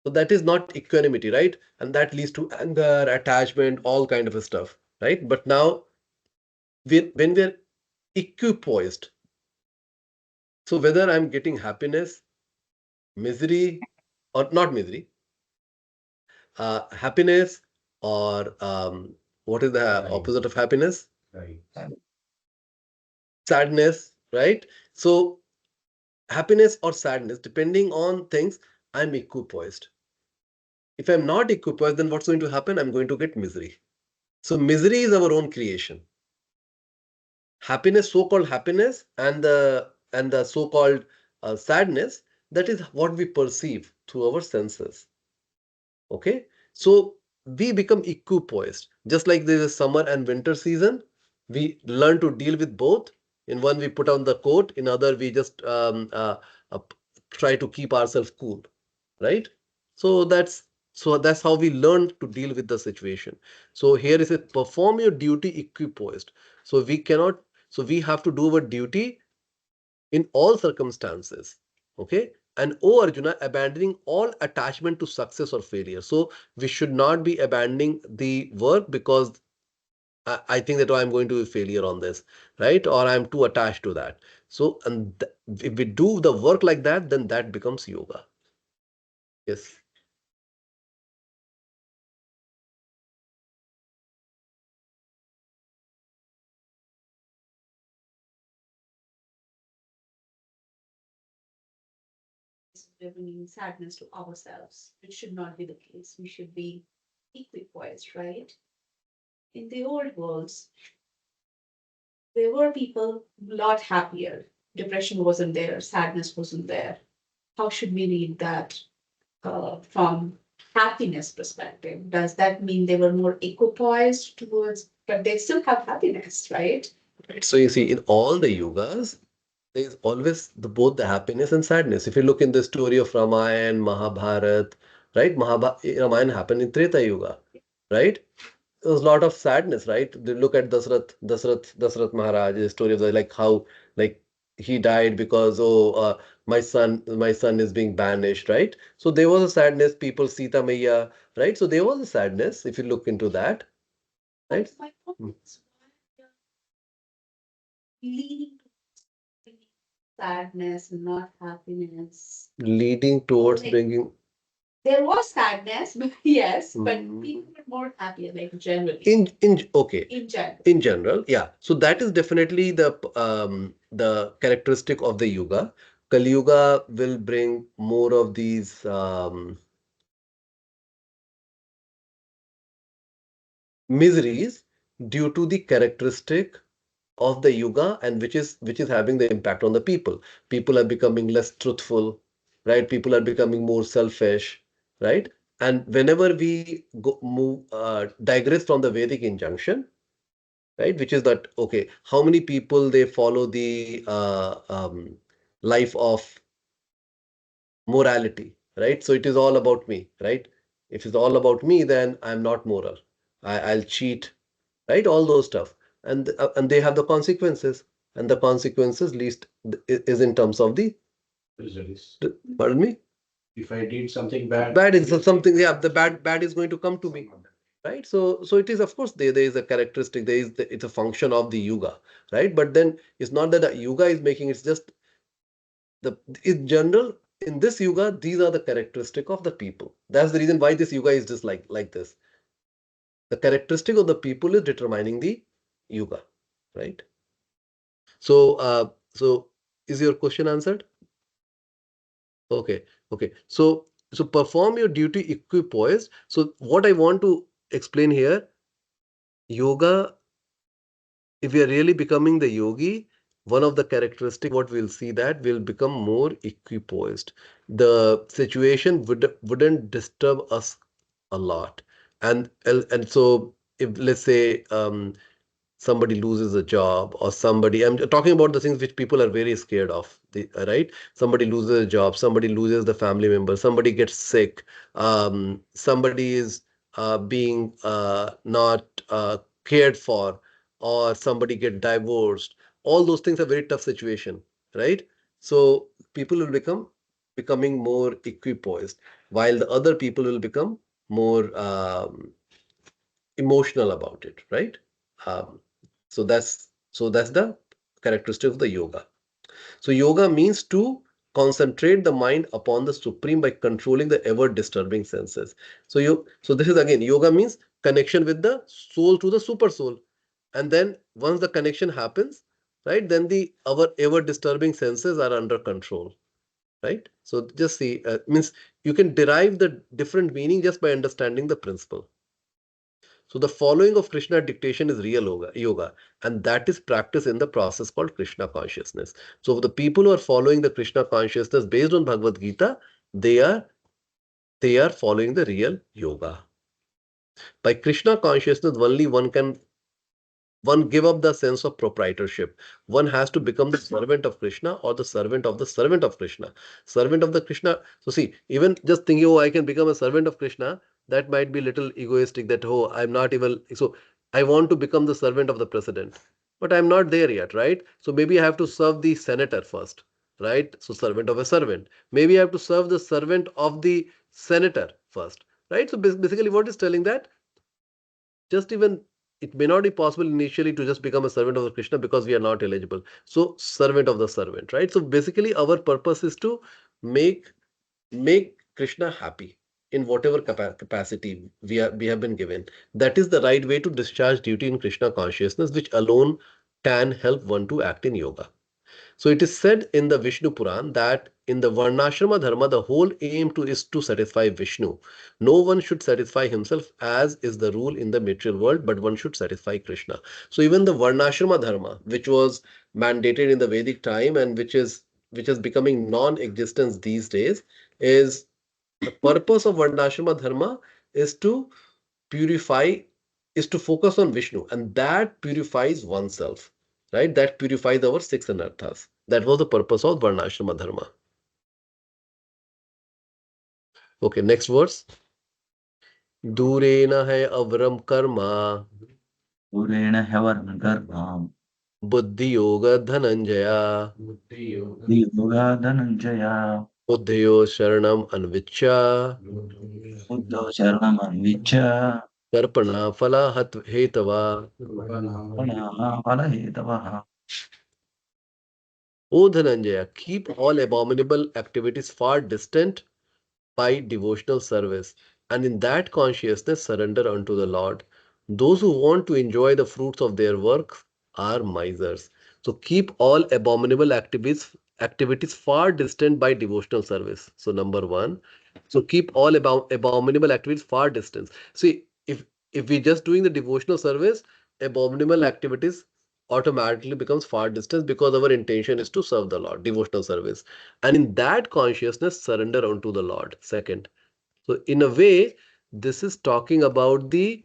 So that is not equanimity, right? And that leads to anger, attachment, all kind of stuff, right? But now, when we're equipoised, so whether I'm getting happiness, misery, or not misery, happiness, or what is the opposite of happiness? Right. Sadness, right? So happiness or sadness, depending on things, I'm equipoised. If I'm not equipoised, then what's going to happen? I'm going to get misery. So misery is our own creation. Happiness, so-called happiness, and the so-called sadness, that is what we perceive through our senses. Okay, so we become equipoised. Just like there is summer and winter season, we learn to deal with both. In one, we put on the coat. In other, we just uh, try to keep ourselves cool, right? So that's how we learn to deal with the situation. So here is it: perform your duty equipoised. So we cannot. So we have to do our duty in all circumstances. Okay. And O Arjuna, abandoning all attachment to success or failure. So we should not be abandoning the work because I think that I'm going to be failure on this, right? Or I'm too attached to that. So, and if we do the work like that, then that becomes yoga. Yes. We're bringing sadness to ourselves, which should not be the case. We should be equipoised, right? In the old worlds, there were people a lot happier. Depression wasn't there, sadness wasn't there. How should we read that from happiness perspective? Does that mean they were more equipoised towards, but they still have happiness, right? Right. So you see, in all the yogas, there is always both the happiness and sadness. If you look in the story of Ramayana, Mahabharat, right? Ramayana happened in Treta Yuga, right? There was a lot of sadness, right? They look at Dasrath Maharaj, the story of like how like he died because my son is being banished, right? So there was a sadness. People, Sita Maiya, right? So there was a sadness if you look into that, right? That's my point. It's why we are leaning to sadness, not happiness. Leading towards Like, bringing there was sadness, but yes, but Mm. people were more happier, like generally. in okay. In general. In general, yeah. So that is definitely the characteristic of the yuga. Kali Yuga will bring more of these miseries due to the characteristic of the yuga, and which is having the impact on the people. People are becoming less truthful, right? People are becoming more selfish, right? And whenever we digress from the Vedic injunction, right, which is that okay, how many people they follow the life of morality, right? So it is all about me, right? If it's all about me, then I'm not moral. I'll cheat, right? All those stuff, and they have the consequences, and the consequences least is in terms of the Miseries. pardon me, If I did something bad, bad is something, yeah, the bad is going to come to me, right? So it is, of course, there is a characteristic, it's a function of the yuga, right? But then it's not that the yuga is making, it's just the in general, in this yuga, these are the characteristic of the people. That's the reason why this yuga is just like this. The characteristic of the people is determining the yuga, right? So is your question answered? Okay, okay. So perform your duty equipoised. So what I want to explain here, yoga, if we are really becoming the yogi, one of the characteristic what we'll see that will become more equipoised. The situation wouldn't disturb us a lot. And so if let's say somebody loses a job or somebody, I'm talking about the things which people are very scared of, right? Somebody loses a job, somebody loses the family member, somebody gets sick, somebody is being not cared for, or somebody get divorced. All those things are very tough situation, right? So people will becoming more equipoised, while the other people will become more emotional about it, right? Um, so that's the characteristic of the yoga. So yoga means to concentrate the mind upon the supreme by controlling the ever disturbing senses. So this is again, yoga means connection with the soul to the super soul. And then once the connection happens, right, then the our ever disturbing senses are under control, right? So just see, means you can derive the different meaning just by understanding the principle. So the following of Krishna dictation is real yoga, and that is practice in the process called Krishna consciousness. So the people who are following the Krishna consciousness based on Bhagavad Gita, they are they are following the real yoga. By Krishna consciousness, only one give up the sense of proprietorship. One has to become the servant of Krishna or the servant of the servant of Krishna. Servant of the Krishna. So see, even just thinking, oh, I can become a servant of Krishna, that might be a little egoistic that, oh, I'm not even, so I want to become the servant of the president, but I'm not there yet, right? So maybe I have to serve the senator first, right? So servant of a servant. Maybe I have to serve the servant of the senator first, right? So basically what is telling that just even it may not be possible initially to just become a servant of the Krishna because we are not eligible. So servant of the servant, right? So basically our purpose is to make make Krishna happy in whatever capacity we have been given. That is the right way to discharge duty in Krishna consciousness, which alone can help one to act in yoga. So it is said in the Vishnu Puran that in the Varnashrama Dharma, the whole aim is to satisfy Vishnu. No one should satisfy himself as is the rule in the material world, but one should satisfy Krishna. So even the Varnashrama Dharma, which was mandated in the Vedic time and which is becoming non-existence these days, is the purpose of Varnashrama Dharma is to purify, is to focus on Vishnu, and that purifies oneself, right? That purifies our six anarthas. That was the purpose of Varnashrama Dharma. Okay, next verse. Durena hai avram karma, Pureణ హ్యవర్ణ గర్భాం buddhi yoga dhananjaya, yoga dhananjaya buddhayo sharanam anvicha, buddho sharanam anviccha karpana phala hetava. phala O Dhananjaya, keep all abominable activities far distant by devotional service, and in that consciousness surrender unto the Lord. Those who want to enjoy the fruits of their work are misers. So keep all abominable activities far distant by devotional service. So number one. So keep all abominable activities far distance. See, if we just doing the devotional service, abominable activities automatically becomes far distance because our intention is to serve the Lord, devotional service. And in that consciousness, surrender unto the Lord. Second. So in a way, this is talking about the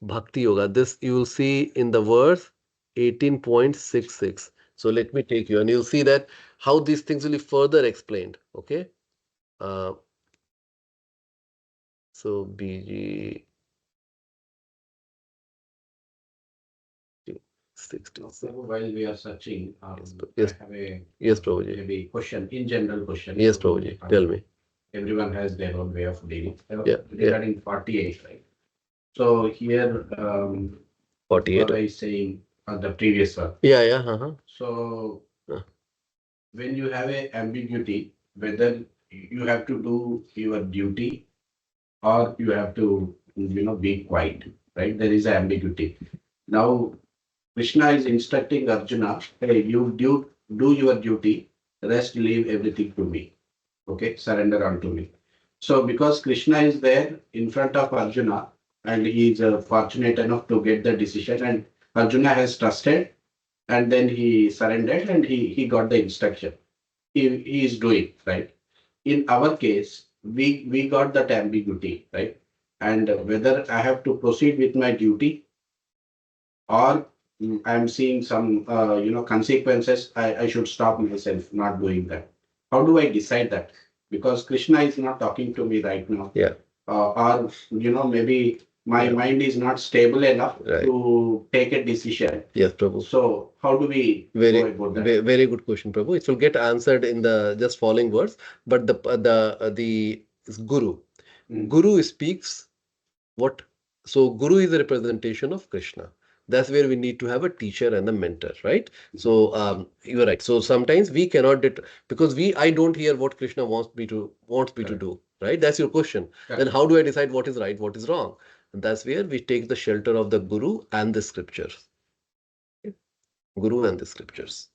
Bhakti Yoga. This you will see in the verse 18.66. So let me take you and you'll see that how these things will be further explained. Okay. Uh, so BG 60. So while we are searching, Yes. I have a Yes, Prabhuji. maybe question, in general question. Yes, Prabhuji. Tell me. Everyone has their own way of dealing. Yeah. Regarding 48, right? So here, 48. what I saying on the previous one. Yeah, yeah. Uh-huh. So Uh. when you have a ambiguity, whether you have to do your duty or you have to, be quiet, right? There is ambiguity. Now, Krishna is instructing Arjuna, hey, you do your duty, rest leave everything to me. Okay, surrender unto me. So because Krishna is there in front of Arjuna and he is fortunate enough to get the decision and Arjuna has trusted and then he surrendered and he got the instruction. He is doing, right? In our case, we got that ambiguity, right? And whether I have to proceed with my duty or I'm seeing some consequences, I should stop myself not doing that. How do I decide that? Because Krishna is not talking to me right now. Yeah. Or maybe my Yeah. mind is not stable enough Right. to take a decision. Yes, Prabhu. So how do we go about that? Very good question, Prabhu. It will get answered in the just following words. But the Guru, Guru speaks what? So Guru is a representation of Krishna. That's where we need to have a teacher and a mentor, right? So you're right. So sometimes we cannot because I don't hear what Krishna wants me to Correct. do, right? That's your question. Correct. Then how do I decide what is right, what is wrong? And that's where we take the shelter of the Guru and the scriptures. Guru and the scriptures.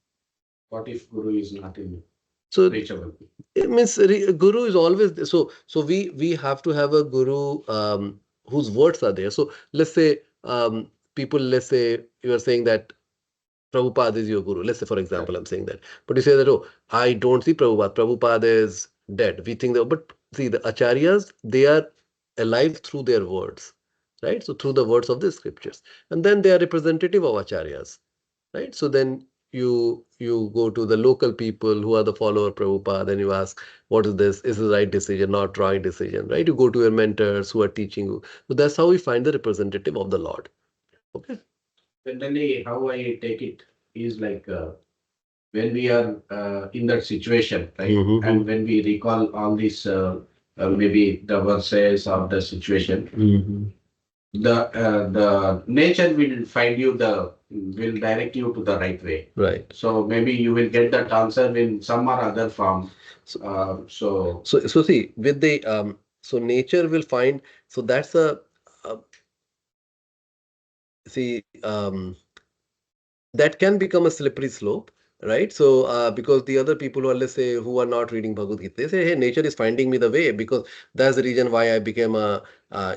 What if Guru is not in So reachable? it means Guru is always there. So we have to have a Guru whose words are there. So let's say people, let's say you are saying that Prabhupada is your Guru. Let's say, for example, I'm saying that. But you say that, oh, I don't see Prabhupada. Prabhupada is dead. We think that, but see, the Acharyas, they are alive through their words, right? So through the words of the scriptures. And then they are representative of Acharyas, right? So then you go to the local people who are the follower of Prabhupada and you ask, what is this? Is it the right decision, not wrong decision, right? You go to your mentors who are teaching you. So that's how we find the representative of the Lord. Okay. Generally, how I take it is like when we are in that situation, right? Mhm. And when we recall all these, maybe the verses of the situation, the nature will find you will direct you to the right way. Right. So maybe you will get that answer in some or other form. So So see, with the so nature will find, so that's a see that can become a slippery slope, right? So because the other people who are, let's say, who are not reading Bhagavad Gita, they say, hey, nature is finding me the way, because that's the reason why I became a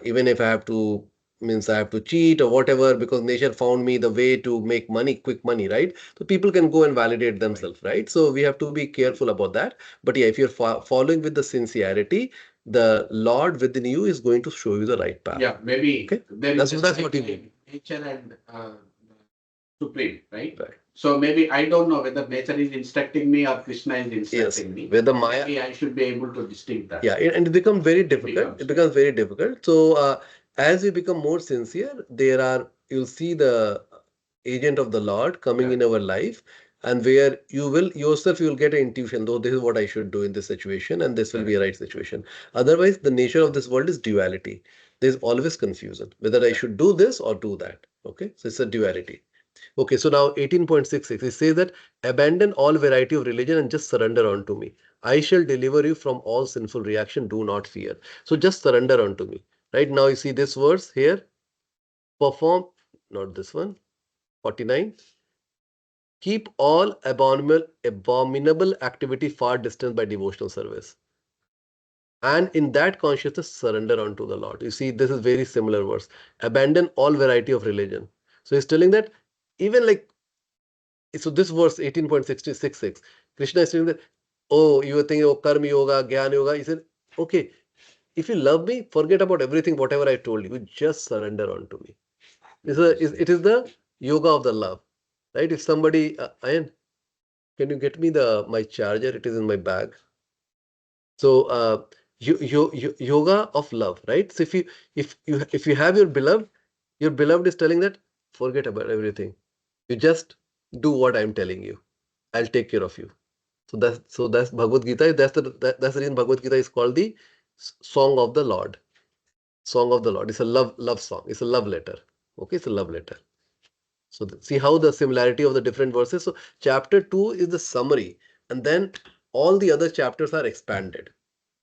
even if I have to, means I have to cheat or whatever, because nature found me the way to make money, quick money, right? So people can go and validate themselves, right? So we have to be careful about that. But yeah, if you're following with the sincerity, the Lord within you is going to show you the right path. yeah, maybe Okay. there That's is a what you mean. nature and supreme, right? Right. So maybe I don't know whether nature is instructing me or Krishna is instructing me. Whether Maya, Maybe I should be able to distinct that. yeah, and it becomes very difficult. becomes, It becomes very difficult. So as we become more sincere, you'll see the agent of the Lord coming in our life, and where you will yourself, you will get an intuition, though this is what I should do in this situation, and this will be a right situation. Otherwise, the nature of this world is duality. There's always confusion, whether I should do this or do that. Okay, so it's a duality. Okay, so now 18.66, it says that abandon all variety of religion and just surrender unto me. I shall deliver you from all sinful reaction, do not fear. So just surrender unto me. Right now you see this verse here, perform, not this one, 49. Keep all abominable activity far distant by devotional service. And in that consciousness, surrender unto the Lord. You see, this is very similar verse. Abandon all variety of religion. So he's telling that even like, so this verse 18.66, Krishna is saying that, oh, you were thinking, oh, karma yoga, jnana yoga. He said, okay, if you love me, forget about everything, whatever I told you, just surrender unto me. It is the yoga of the love, right? If somebody, Ayan, can you get me my charger? It is in my bag. So, yoga of love, right? So if you have your beloved is telling that, forget about everything. You just do what I'm telling you. I'll take care of you. So that's Bhagavad Gita. That's the reason Bhagavad Gita is called the song of the Lord. Song of the Lord. It's a love song. It's a love letter. Okay, it's a love letter. So see how the similarity of the different verses. So chapter 2 is the summary, and then all the other chapters are expanded.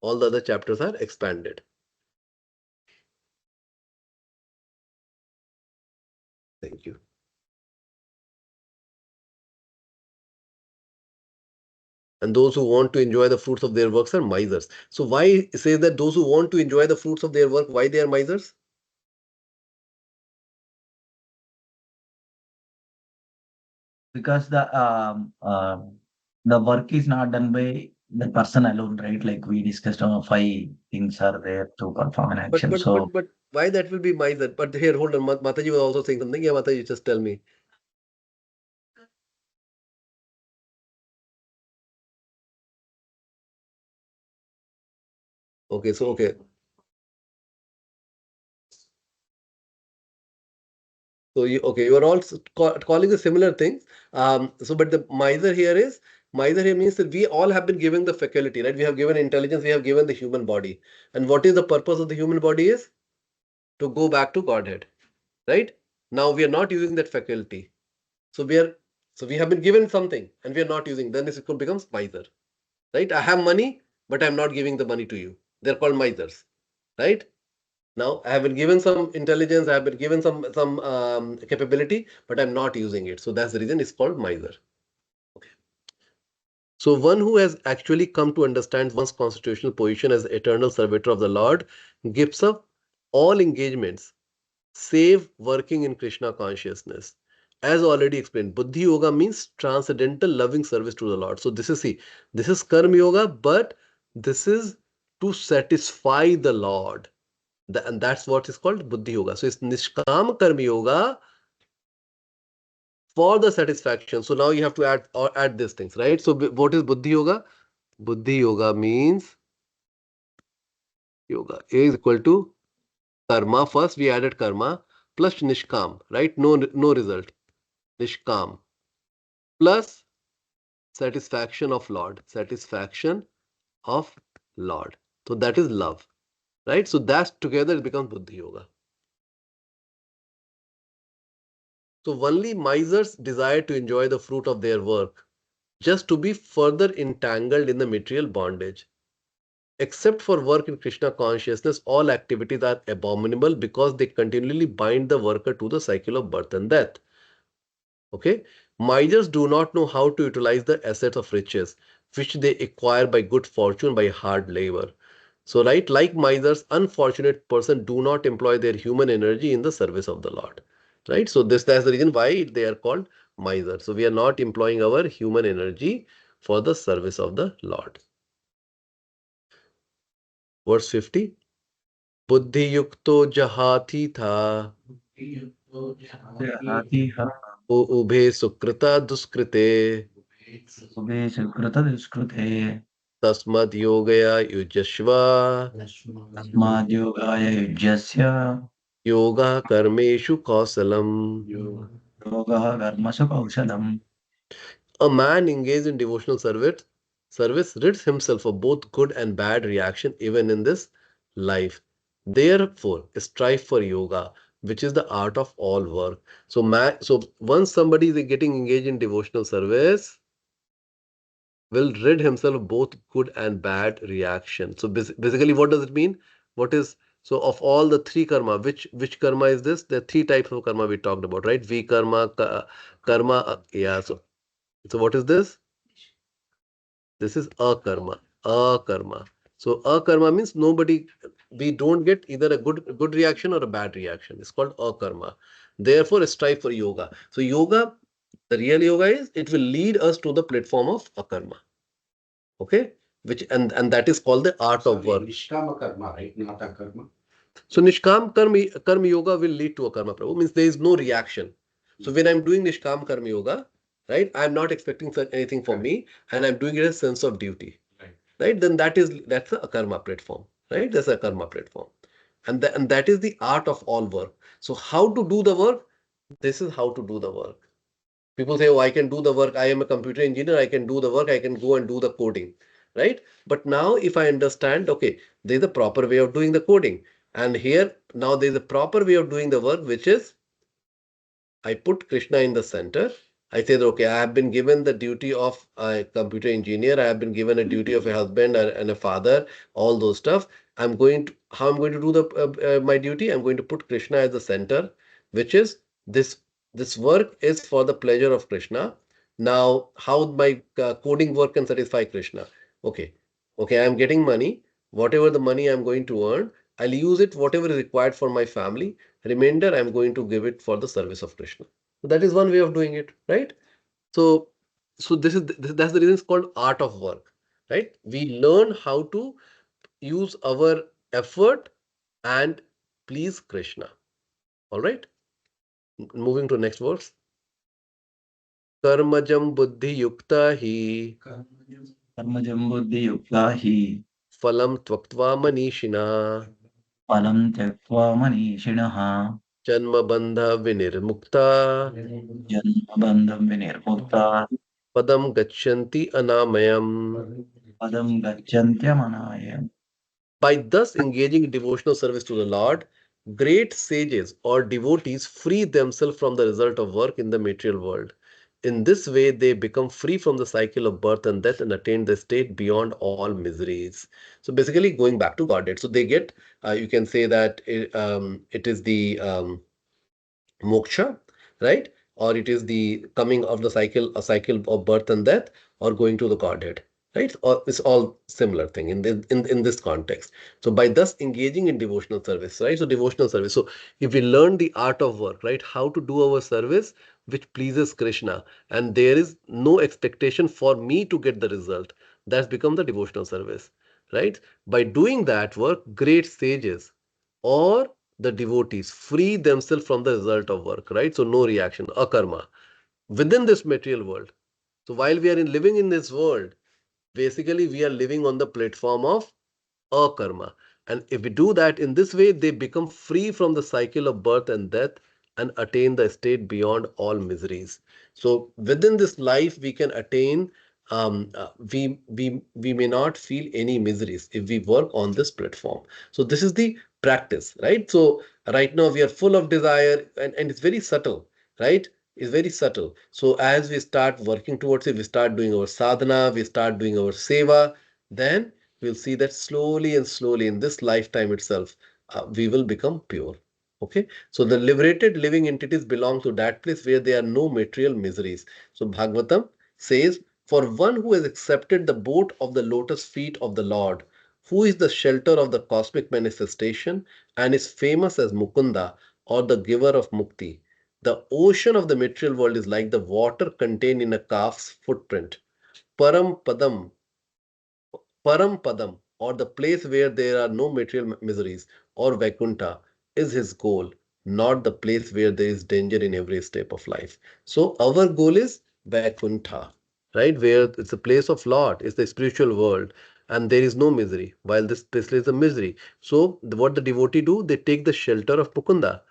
All the other chapters are expanded. Thank you. And those who want to enjoy the fruits of their works are misers. So why it says that those who want to enjoy the fruits of their work, why they are misers? Because the work is not done by the person alone, right? Like we discussed, 5 things are there to perform an But action. but So but but why that will be miser? But here, hold on, Mataji was also saying something. Yeah, Mataji, just tell me. Okay, so okay. So you are all calling the similar things. So but the miser here means that we all have been given the faculty, right? We have given intelligence, we have given the human body. And what is the purpose of the human body is? To go back to Godhead, right? Now we are not using that faculty. So we have been given something and we are not using, then this becomes miser. Right? I have money, but I'm not giving the money to you. They're called misers, right? Now I have been given some intelligence, I have been given some capability, but I'm not using it. So that's the reason it's called miser. Okay. So one who has actually come to understand one's constitutional position as the eternal servitor of the Lord gives up all engagements save working in Krishna consciousness. As already explained, Buddhi Yoga means transcendental loving service to the Lord. So this is Karma Yoga, but this is to satisfy the Lord. And that's what is called Buddhi Yoga. So it's Nishkam Karma Yoga for the satisfaction. So now you have to add these things, right? So what is Buddhi Yoga? Buddhi Yoga means yoga is equal to karma. First we added karma plus Nishkam, right? No result. Nishkam plus satisfaction of Lord. Satisfaction of Lord. So that is love, right? So that's together it becomes Buddhi Yoga. So only misers desire to enjoy the fruit of their work, just to be further entangled in the material bondage. Except for work in Krishna consciousness, all activities are abominable because they continually bind the worker to the cycle of birth and death. Okay, misers do not know how to utilize the assets of riches, which they acquire by good fortune by hard labor. So, right, like misers, unfortunate person do not employ their human energy in the service of the Lord. Right, so that's the reason why they are called misers. So we are not employing our human energy for the service of the Lord. Verse 50. Buddhi yukto jahati tha ube sukrita duskrite Sukrut दुष्कृते tasmad yogaya yujashva तस्माद् योगाय युज्यस्य yoga karmeshu kausalam. योगः कर्मसु कौशलम्. A man engaged in devotional service rids himself of both good and bad reaction even in this life. Therefore, strive for yoga, which is the art of all work. So once somebody is getting engaged in devotional service, will rid himself of both good and bad reaction. So basically, what does it mean? What is so of all the three karma, which karma is this? There are three types of karma we talked about, right? V karma, karma, yeah. So what is this? This is akarma. Akarma. So akarma means we don't get either a good reaction or a bad reaction. It's called akarma. Therefore, strive for yoga. So yoga, the real yoga is it will lead us to the platform of akarma. Okay, which and that is called the art of work. Nishkama karma, right? Not a karma. So Nishkam karma yoga will lead to a karma prabhu. Means there is no reaction. So when I'm doing Nishkam karma yoga, right, I'm not expecting anything from me, and I'm doing it as a sense of duty. Right? Then that's a karma platform. Right? That's a karma platform. And that is the art of all work. So how to do the work? This is how to do the work. People say, oh, I can do the work. I am a computer engineer. I can do the work. I can go and do the coding. Right? But now if I understand, okay, there's a proper way of doing the coding. And here, now there is a proper way of doing the work, which is I put Krishna in the center. I said, okay, I have been given the duty of a computer engineer. I have been given a duty of a husband and a father, all those stuff. How I'm going to do my duty? I'm going to put Krishna as the center, which is this, this work is for the pleasure of Krishna. Now, how my coding work can satisfy Krishna? Okay, okay, I'm getting money. Whatever the money I'm going to earn, I'll use it, whatever is required for my family. Remainder, I'm going to give it for the service of Krishna. So that is one way of doing it, right? So, so that's the reason it's called art of work, right? We learn how to use our effort and please Krishna. All right. Moving to next verse. Karmajam buddhi yukta hi कर्मजं बुद्धियुक्ता हि phalam tvaktva manishina फलं त्यक्त्वा मनीषिणः janma bandha vinirmukta जन्मबन्धं विनिर्मुक्ता padam gachanti anamayam. पदं गच्छन्त्यमनाय. By thus engaging in devotional service to the Lord, great sages or devotees free themselves from the result of work in the material world. In this way, they become free from the cycle of birth and death and attain the state beyond all miseries. So basically, going back to Godhead. So they get, you can say that it is the moksha, right? Or it is the coming of the cycle, a cycle of birth and death, or going to the Godhead, right? Or it's all similar thing in this context. So by thus engaging in devotional service, right? So devotional service. So if we learn the art of work, right, how to do our service which pleases Krishna, and there is no expectation for me to get the result, that's become the devotional service, right? By doing that work, great sages or the devotees free themselves from the result of work, right? So no reaction, akarma, within this material world. So while we are living in this world, basically we are living on the platform of akarma. And if we do that in this way, they become free from the cycle of birth and death and attain the state beyond all miseries. So within this life, we can attain, we may not feel any miseries if we work on this platform. So this is the practice, right? So right now we are full of desire and it's very subtle, right? It's very subtle. So as we start working towards it, we start doing our sadhana, we start doing our seva, then we'll see that slowly and slowly in this lifetime itself, we will become pure. Okay, so the liberated living entities belong to that place where there are no material miseries. So Bhagavatam says, for one who has accepted the boat of the lotus feet of the Lord, who is the shelter of the cosmic manifestation and is famous as Mukunda or the giver of Mukti, the ocean of the material world is like the water contained in a calf's footprint. Param Padam, Param Padam, or the place where there are no material miseries, or Vaikuntha, is his goal, not the place where there is danger in every step of life. So our goal is Vaikuntha, right? Where it's a place of Lord, it's the spiritual world, and there is no misery, while this place is a misery. So what the devotee do, they take the shelter of Mukunda,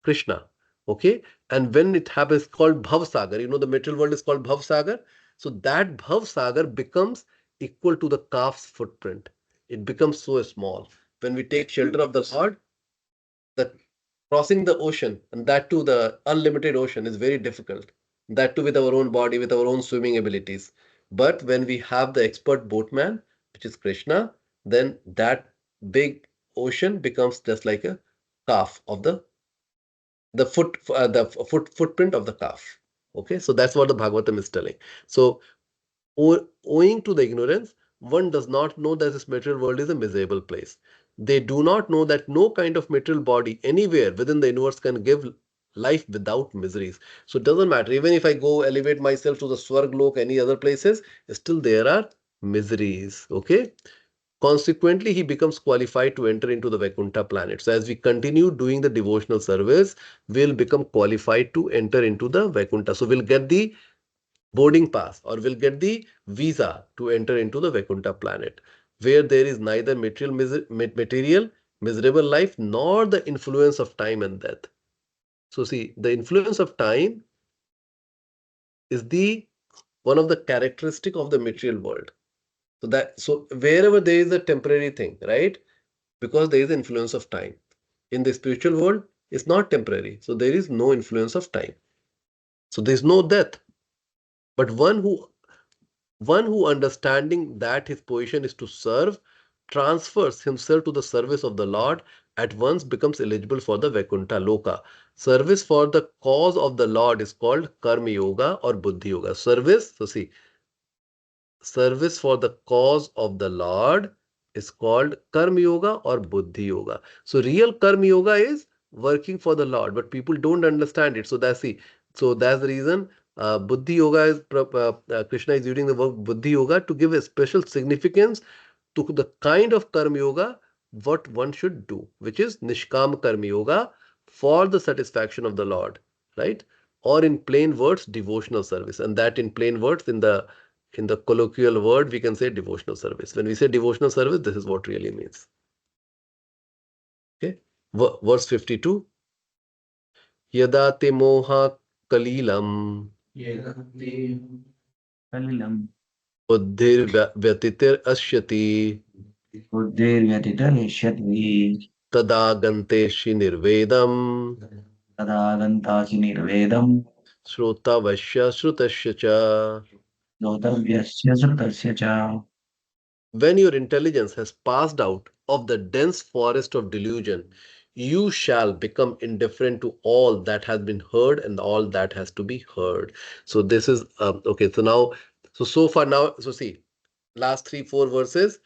Krishna. Okay, and when it happens, called Bhav Sagar. The material world is called Bhav Sagar. So that Bhav Sagar becomes equal to the calf's footprint. It becomes so small. When we take shelter of the Lord, the crossing the ocean, and that too the unlimited ocean, is very difficult. That too with our own body, with our own swimming abilities. But when we have the expert boatman, which is Krishna, then that big ocean becomes just like a calf of the footprint of the calf. Okay, so that's what the Bhagavatam is telling. So owing to the ignorance, one does not know that this material world is a miserable place. They do not know that no kind of material body anywhere within the universe can give life without miseries. So it doesn't matter. Even if I go elevate myself to the Swarglok, any other places, still there are miseries. Okay. Consequently, he becomes qualified to enter into the Vaikuntha planet. So as we continue doing the devotional service, we'll become qualified to enter into the Vaikuntha. So we'll get the boarding pass or will get the visa to enter into the Vaikuntha planet, where there is neither material miserable life nor the influence of time and death. So see, the influence of time is the one of the characteristic of the material world. So wherever there is a temporary thing, right? Because there is influence of time. in the spiritual world is not temporary. So there is no influence of time. So there is no death. But one who understanding that his position is to serve, transfers himself to the service of the Lord, at once becomes eligible for the Vaikuntha Loka. Service for the cause of the Lord is called Karma Yoga or Buddhi Yoga. Service for the cause of the Lord is called Karma Yoga or Buddhi Yoga. So real Karma Yoga is working for the Lord, but people don't understand it. So that's the reason Buddhi Yoga is Krishna is using the word Buddhi Yoga to give a special significance to the kind of Karma Yoga what one should do, which is Nishkam Karma Yoga for the satisfaction of the Lord, right? Or in plain words, devotional service. And that in plain words, in the colloquial word, we can say devotional service. When we say devotional service, this is what really means. Okay. Verse 52. Yada te moha kalilam Kalilam. buddhir vyatitir ashyati Buddhirvyatitarishati tada ganteshi nirvedam tadagantachi nirvedam shrotavashya shrutasya cha. dotavyasya srutasya cha. When your intelligence has passed out of the dense forest of delusion, you shall become indifferent to all that has been heard and all that has to be heard. So this is okay. So far now, so see, last 3-4 verses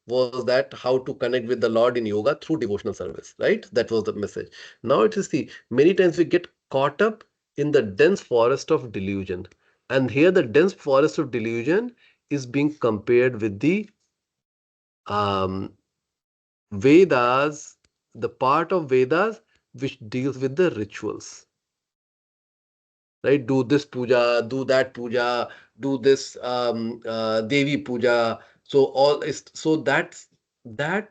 was that how to connect with the Lord in yoga through devotional service, right? That was the message. Now it is the many times we get caught up in the dense forest of delusion, and here the dense forest of delusion is being compared with the um, Vedas, the part of Vedas which deals with the rituals, right? Do this puja, do that puja, do this Devi puja. So that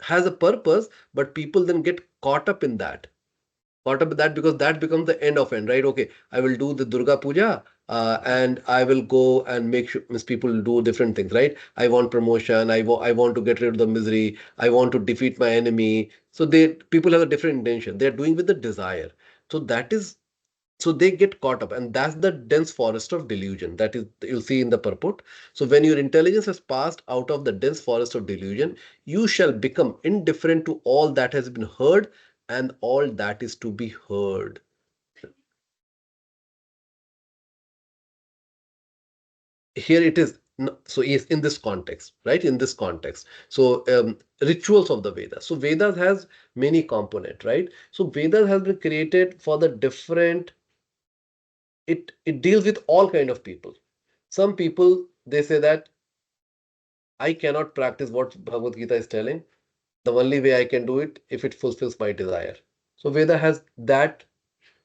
has a purpose, but people then get caught up with that because that becomes the end of end, right? Okay, I will do the Durga Puja, and I will go and make sure means people do different things, right? I want promotion. I want to get rid of the misery. I want to defeat my enemy. So people have a different intention. They are doing with the desire. So that is so they get caught up, and that's the dense forest of delusion. That is you'll see in the purport. So when your intelligence has passed out of the dense forest of delusion, you shall become indifferent to all that has been heard and all that is to be heard. Here it is. So is in this context, right? In this context. So rituals of the Vedas. So Vedas has many components, right? So Vedas has been created for the different. It deals with all kind of people. Some people they say that I cannot practice what Bhagavad Gita is telling. The only way I can do it if it fulfills my desire. So Veda has that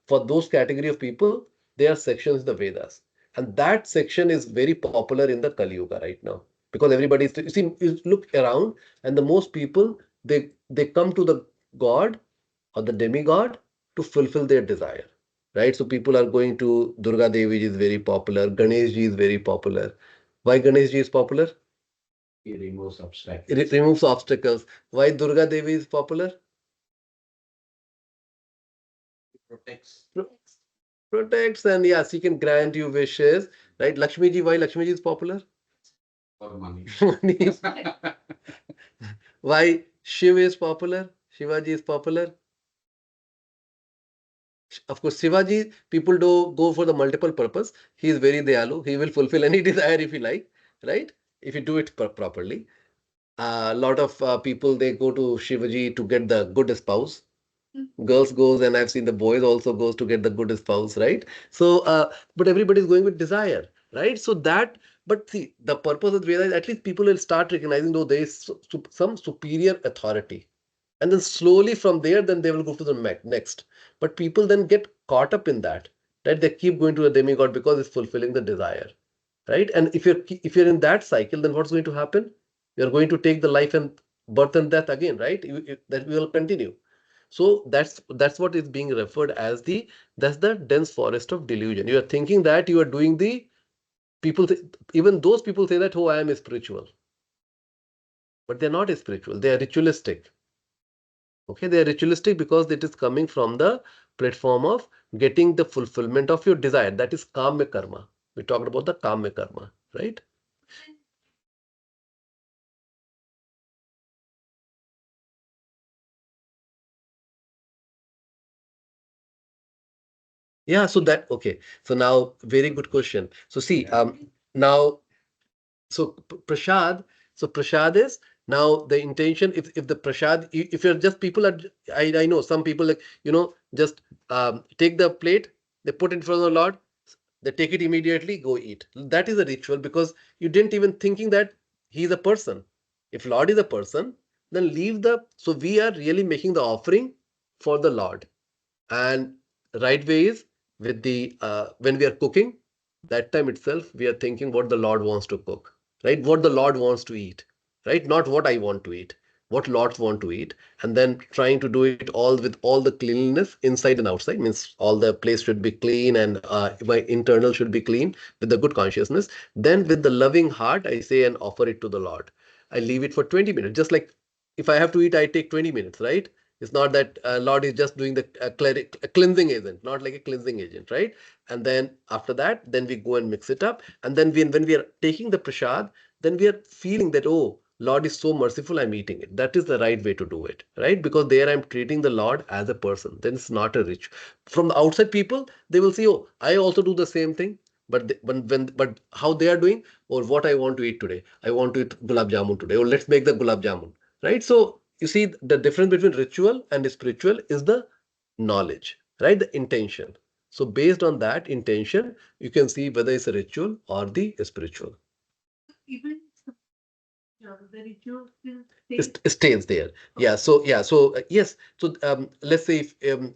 for those category of people. There are sections in the Vedas, and that section is very popular in the Kali Yuga right now because everybody is. You see, you look around, and the most people they come to the God or the demigod to fulfill their desire, right? So people are going to Durga Devi is very popular. Ganesh ji is very popular. Why Ganesh ji is popular? He removes obstacles. It removes obstacles. Why Durga Devi is popular? Protects. Protects, and yes, he can grant you wishes, right? Lakshmi ji, why Lakshmi ji is popular? For money. Money. Why Shiv is popular? Shivaji is popular. Of course, Shivaji, people do go for the multiple purpose. He is very dayalu. He will fulfill any desire if you like, right? If you do it properly. A lot of people they go to Shivaji to get the good spouse. Girls goes, and I've seen the boys also goes to get the good spouse, right? So but everybody is going with desire, right? So that, but see, the purpose of Veda is at least people will start recognizing though there is some superior authority, and then slowly from there then they will go to the next. But people then get caught up in that, right? They keep going to the demigod because it's fulfilling the desire, right? And if you're in that cycle, then what's going to happen? You're going to take the life and birth and death again, right? That will continue. So that's what is being referred as that's the dense forest of delusion. You are thinking that you are doing the people even those people say that, oh, I am spiritual, but they're not spiritual. They are ritualistic. Okay, they are ritualistic because it is coming from the platform of getting the fulfillment of your desire. That is kamya karma. We talked about the kamya karma, right? Yeah, so that okay. So now very good question. So see, now so prasad, so prasad is now the intention. If the prasad, if you're just people are, I know some people like just take the plate, they put it in front of the Lord, they take it immediately, go eat. That is a ritual because you didn't even thinking that he is a person. If Lord is a person, then leave the. So we are really making the offering for the Lord. And right way is with the when we are cooking, that time itself we are thinking what the Lord wants to cook, right? What the Lord wants to eat, right? Not what I want to eat, what Lords want to eat, and then trying to do it all with all the cleanliness inside and outside. Means all the place should be clean and my internal should be clean with the good consciousness. Then with the loving heart, I say and offer it to the Lord. I leave it for 20 minutes, just like if I have to eat, I take 20 minutes, right? It's not that Lord is just doing the cleansing agent, not like a cleansing agent, right? And then after that, then we go and mix it up. And then when we are taking the prasad, then we are feeling that, oh, Lord is so merciful, I'm eating it. That is the right way to do it, right? Because there I'm treating the Lord as a person. Then it's not a rich. From the outside people, they will say, oh, I also do the same thing. But but how they are doing, or what I want to eat today, I want to eat gulab jamun today, or let's make the gulab jamun, right? So you see the difference between ritual and spiritual is the knowledge, right? The intention. So based on that intention, you can see whether it's a ritual or the spiritual. Even the ritual stays there. Yeah. So yes. So let's say if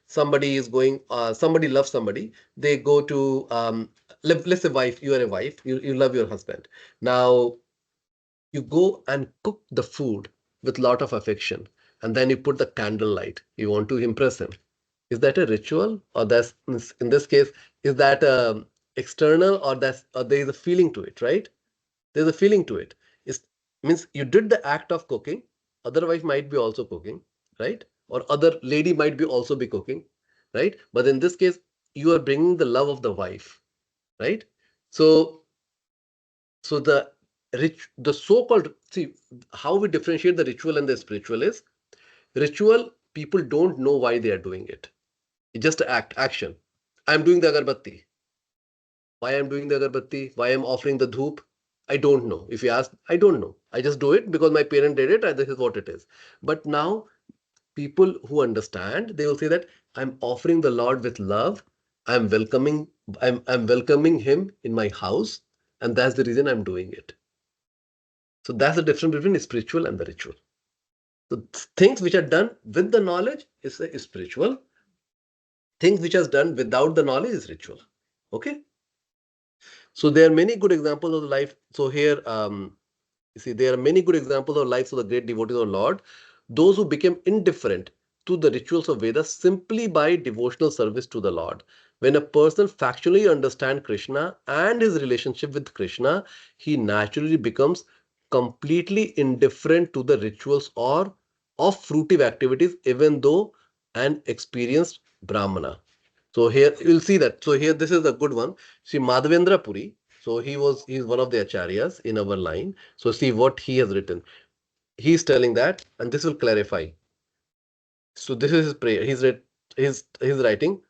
somebody is going, somebody loves somebody, they go to let's say wife. You are a wife. You love your husband. Now you go and cook the food with lot of affection, and then you put the candlelight. You want to impress him. Is that a ritual, or that's in this case, is that external, or that's or there is a feeling to it, right? There's a feeling to it. It means you did the act of cooking. Otherwise, might be also cooking, right? Or other lady might be also be cooking, right? But in this case, you are bringing the love of the wife, right? So the so-called, see how we differentiate the ritual and the spiritual is ritual. People don't know why they are doing it. It's just action. I'm doing the agarbatti. Why I'm doing the agarbatti? Why I'm offering the dhoop? I don't know. If you ask, I don't know. I just do it because my parent did it and this is what it is. But now people who understand, they will say that I'm offering the Lord with love. I'm welcoming, I'm welcoming him in my house, and that's the reason I'm doing it. So that's the difference between spiritual and the ritual. So things which are done with the knowledge is spiritual. Things which are done without the knowledge is ritual. Okay. So there are many good examples of the life. So here, you see, there are many good examples of lives of the great devotees of Lord. Those who became indifferent to the rituals of Vedas simply by devotional service to the Lord. When a person factually understands Krishna and his relationship with Krishna, he naturally becomes completely indifferent to the rituals or of fruitive activities, even though an experienced Brahmana. So here you'll see that. So here this is a good one. See Madhavendra Puri. So he's one of the acharyas in our line. So see what he has written. He's telling that, and this will clarify. So this is his prayer. He's writing,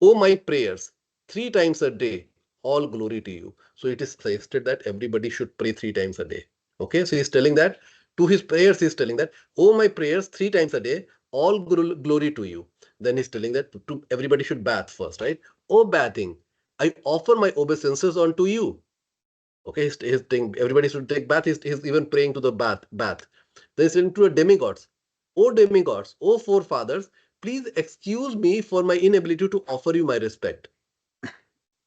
oh my prayers, 3 times a day, all glory to you. So it is suggested that everybody should pray 3 times a day. Okay, so he's telling that to his prayers, he's telling that, oh my prayers, 3 times a day, all glory to you. Then he's telling that to everybody should bath first, right? Oh bathing, I offer my obeisances unto you. Okay, he's saying everybody should take bath. He's even praying to the bath. Then he's saying to the demigods, oh demigods, oh forefathers, please excuse me for my inability to offer you my respect.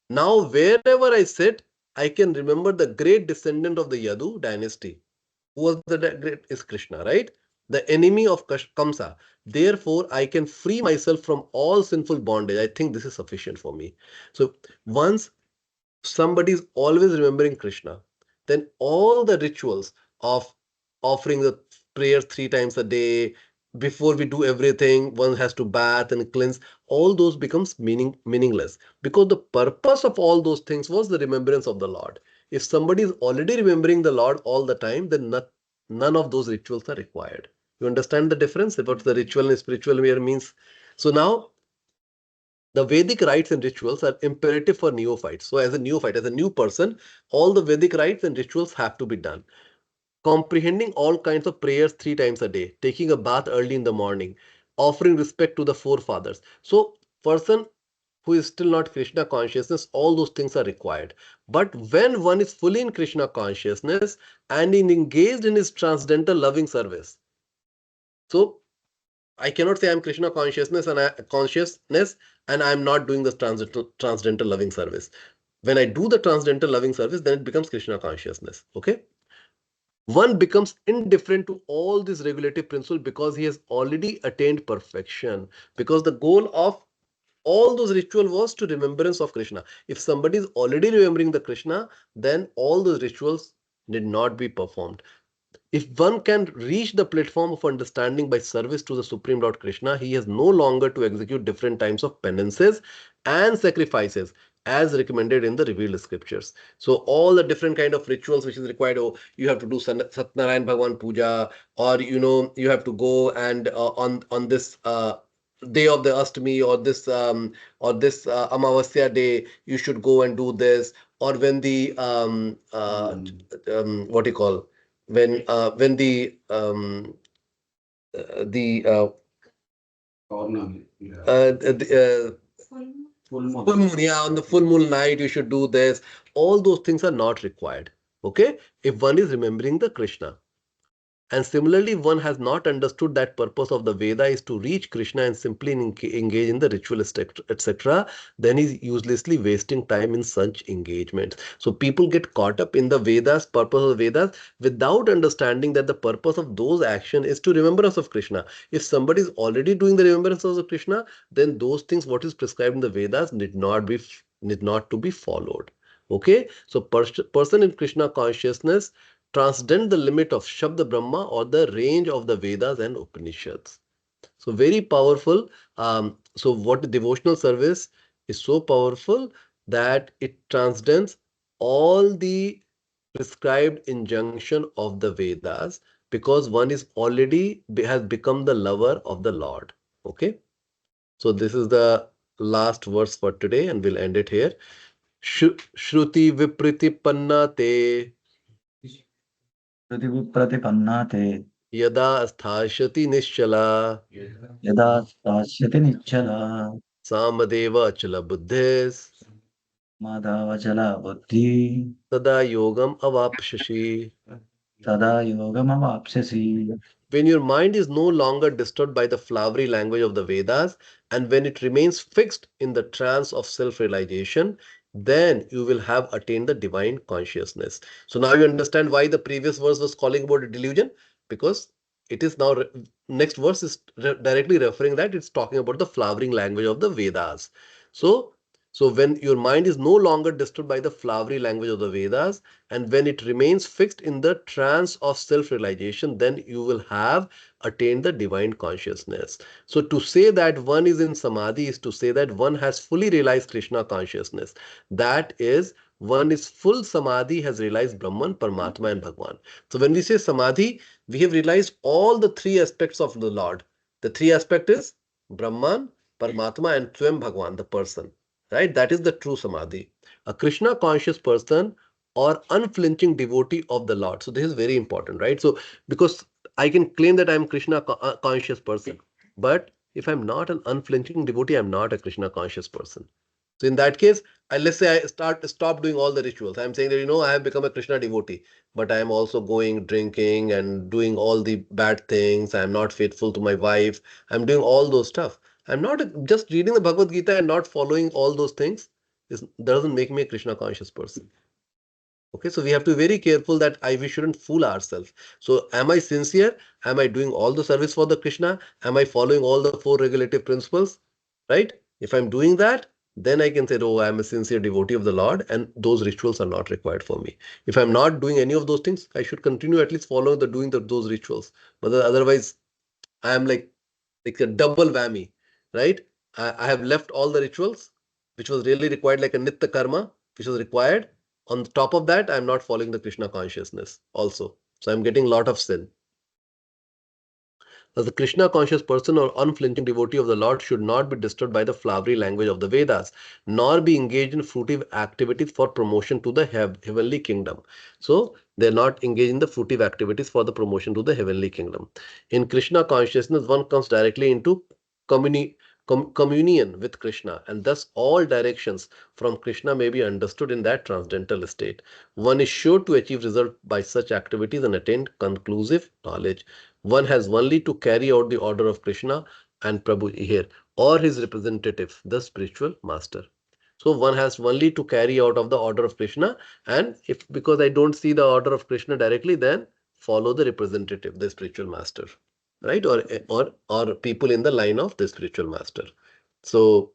Now, wherever I sit, I can remember the great descendant of the Yadu dynasty. Who was the great? Is Krishna, right? The enemy of Kamsa. Therefore, I can free myself from all sinful bondage. I think this is sufficient for me. So, once somebody is always remembering Krishna, then all the rituals of offering the prayers 3 times a day, before we do everything, one has to bath and cleanse. All those becomes meaningless, because the purpose of all those things was the remembrance of the Lord. If somebody is already remembering the Lord all the time, then none of those rituals are required. You understand the difference about the ritual and spiritual here means? So now the Vedic rites and rituals are imperative for neophytes. So as a neophyte, as a new person, all the Vedic rites and rituals have to be done. Comprehending all kinds of prayers 3 times a day, taking a bath early in the morning, offering respect to the forefathers. So person who is still not Krishna consciousness, all those things are required. But when one is fully in Krishna consciousness and engaged in his transcendental loving service, so I cannot say I'm Krishna consciousness and I'm not doing the transcendental loving service. When I do the transcendental loving service, then it becomes Krishna consciousness. Okay. One becomes indifferent to all these regulative principles because he has already attained perfection. Because the goal of all those ritual was to remembrance of Krishna. If somebody is already remembering the Krishna, then all those rituals need not be performed. If one can reach the platform of understanding by service to the Supreme Lord Krishna, he has no longer to execute different types of penances and sacrifices as recommended in the revealed scriptures. So all the different kind of rituals which is required, oh, you have to do Satnarayan Bhagwan Puja, or you have to go and on this day of the Ashtami, or this Amavasya day, you should go and do this, or when the what do you call, when the Purnami, yeah. full moon, yeah, on the full moon night you should do this. All those things are not required. Okay, if one is remembering the Krishna. And similarly, one has not understood that purpose of the Veda is to reach Krishna and simply engage in the ritualistic, etc., then he's uselessly wasting time in such engagements. So people get caught up in the Vedas, purpose of the Vedas, without understanding that the purpose of those action is to remembrance of Krishna. If somebody is already doing the remembrance of Krishna, then those things what is prescribed in the Vedas need not to be followed. Okay, so person in Krishna consciousness transcend the limit of Shabda Brahma or the range of the Vedas and Upanishads. So very powerful. So what the devotional service is so powerful that it transcends all the prescribed injunction of the Vedas, because one is already has become the lover of the Lord. Okay. So this is the last verse for today and we'll end it here. Shruti vipriti panna te प्रतिपन्ना ते यदा स्थास्यति निश्चला यदा स्थास्यति निश्चला सामदेव अचल बुद्धिस् माधवचला बुद्धि तदा योगम अवाप्स्यसि. तदा योगमवाप्स्यसि. When your mind is no longer disturbed by the flowery language of the Vedas, and when it remains fixed in the trance of self-realization, then you will have attained the divine consciousness. So now you understand why the previous verse was calling about a delusion, because it is now next verse is directly referring that it's talking about the flowering language of the Vedas. So when your mind is no longer disturbed by the flowery language of the Vedas, and when it remains fixed in the trance of self-realization, then you will have attained the divine consciousness. So to say that one is in samadhi is to say that one has fully realized Krishna consciousness. That is, one is full samadhi, has realized Brahman, Paramatma and Bhagwan. So when we say samadhi, we have realized all the three aspects of the Lord. The three aspects is Brahman, Paramatma and Swam Bhagwan, the person. Right? That is the true samadhi. A Krishna conscious person or unflinching devotee of the Lord. So this is very important, right? So because I can claim that I'm Krishna conscious person, but if I'm not an unflinching devotee, I'm not a Krishna conscious person. So in that case, let's say I stop doing all the rituals. I'm saying that I have become a Krishna devotee, but I am also going drinking and doing all the bad things. I'm not faithful to my wife. I'm doing all those stuff. I'm not just reading the Bhagavad Gita and not following all those things. Doesn't make me a Krishna conscious person. Okay, so we have to be very careful that we shouldn't fool ourselves. So am I sincere? Am I doing all the service for the Krishna? Am I following all the four regulative principles? Right? If I'm doing that, then I can say, oh, I'm a sincere devotee of the Lord and those rituals are not required for me. If I'm not doing any of those things, I should continue at least following those rituals. But otherwise, I am like a double whammy, right? I have left all the rituals, which was really required, like a nitya karma, which was required. On top of that, I'm not following the Krishna consciousness also. So I'm getting a lot of sin. Thus, the Krishna conscious person or unflinching devotee of the Lord should not be disturbed by the flowery language of the Vedas, nor be engaged in fruitive activities for promotion to the heavenly kingdom. So, they're not engaged in the fruitive activities for the promotion to the heavenly kingdom. In Krishna consciousness, one comes directly into communion with Krishna, and thus all directions from Krishna may be understood in that transcendental state. One is sure to achieve result by such activities and attain conclusive knowledge. One has only to carry out the order of Krishna and Prabhu here, or his representative, the spiritual master. So one has only to carry out of the order of Krishna, and if because I don't see the order of Krishna directly, then follow the representative, the spiritual master, right? Or people in the line of the spiritual master. So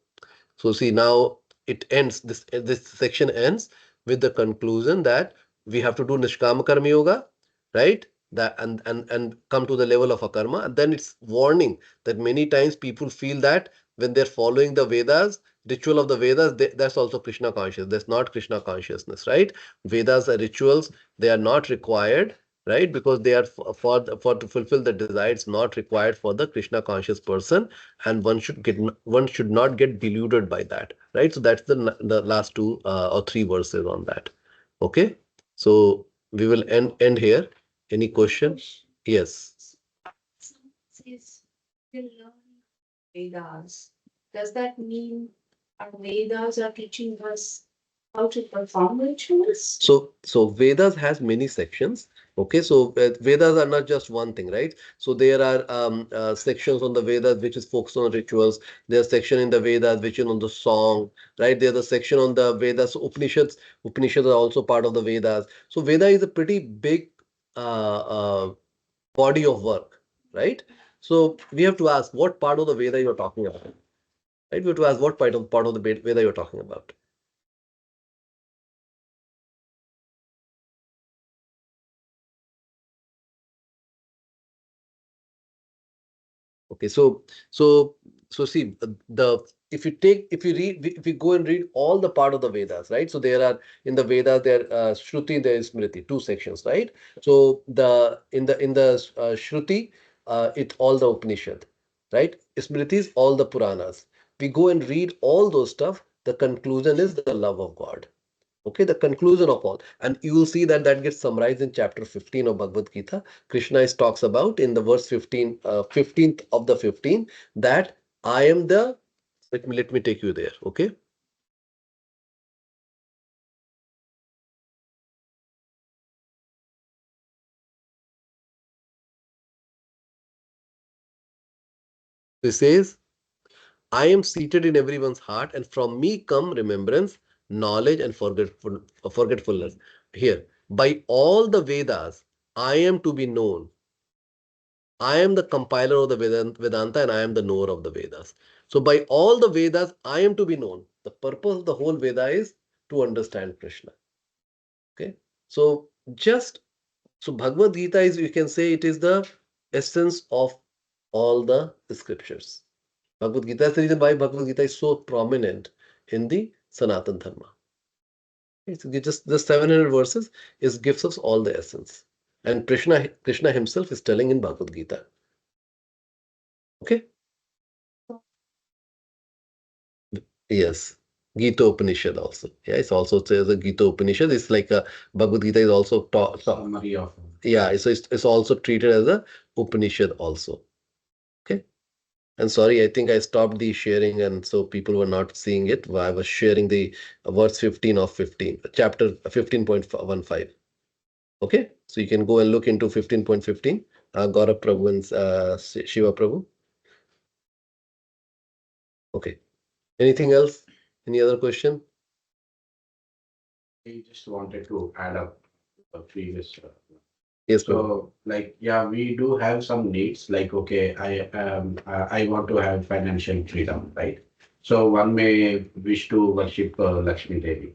see now it ends. This section ends with the conclusion that we have to do Nishkama Karma Yoga, right? That and come to the level of a karma. And then it's warning that many times people feel that when they're following the Vedas, ritual of the Vedas, that's also Krishna conscious. That's not Krishna consciousness, right? Vedas are rituals, they are not required, right? Because they are for to fulfill the desire, it's not required for the Krishna conscious person, and one should not get deluded by that, right? So that's the last two or three verses on that. Okay, so we will end here. Any questions? Yes. Some says we learn Vedas. Does that mean our Vedas are teaching us how to perform rituals? So Vedas has many sections. Okay, so Vedas are not just one thing, right? So there are sections on the Vedas which is focused on rituals. There's section in the Vedas which is on the song, right? There's a section on the Vedas. So Upanishads are also part of the Vedas. So Veda is a pretty big body of work, right? So we have to ask what part of the Veda you're talking about, right? We have to ask what part of the Veda you're talking about. Okay, so see the if you go and read all the part of the Vedas, right? So there are in the Vedas there Shruti, there is Smriti, two sections, right? So the in the Shruti, it's all the Upanishad, right? Smriti is all the Puranas. We go and read all those stuff. The conclusion is the love of God. Okay, the conclusion of all. And you will see that that gets summarized in chapter 15 of Bhagavad Gita. Krishna is talks about in the verse 15, 15th of the 15, that I am the, let me take you there, okay? He says, I am seated in everyone's heart, and from me come remembrance, knowledge, and forgetfulness. Here, by all the Vedas, I am to be known. I am the compiler of the Vedanta, and I am the knower of the Vedas. So by all the Vedas, I am to be known. The purpose of the whole Veda is to understand Krishna. Okay. So Bhagavad Gita is, you can say, it is the essence of all the scriptures. Bhagavad Gita is the reason why Bhagavad Gita is so prominent in the Sanatan Dharma. It's just the 700 verses gives us all the essence. And Krishna himself is telling in Bhagavad Gita. Okay. Yes. Gita Upanishad also. Yeah, it's also says a Gita Upanishad. It's like a Bhagavad Gita is also taught. Summary of. Yeah, so it's also treated as a Upanishad also. Okay. And sorry, I think I stopped the sharing, and so people were not seeing it. I was sharing the verse 15 of 15, chapter 15.15. Okay, so you can go and look into 15.15. Gaurav Prabhu and Shiva Prabhu. Okay. Anything else? Any other question? I just wanted to add up a previous. Yes, Prabhu. So, like, yeah, we do have some needs. Like, okay, I want to have financial freedom, right? So one may wish to worship Lakshmi Devi,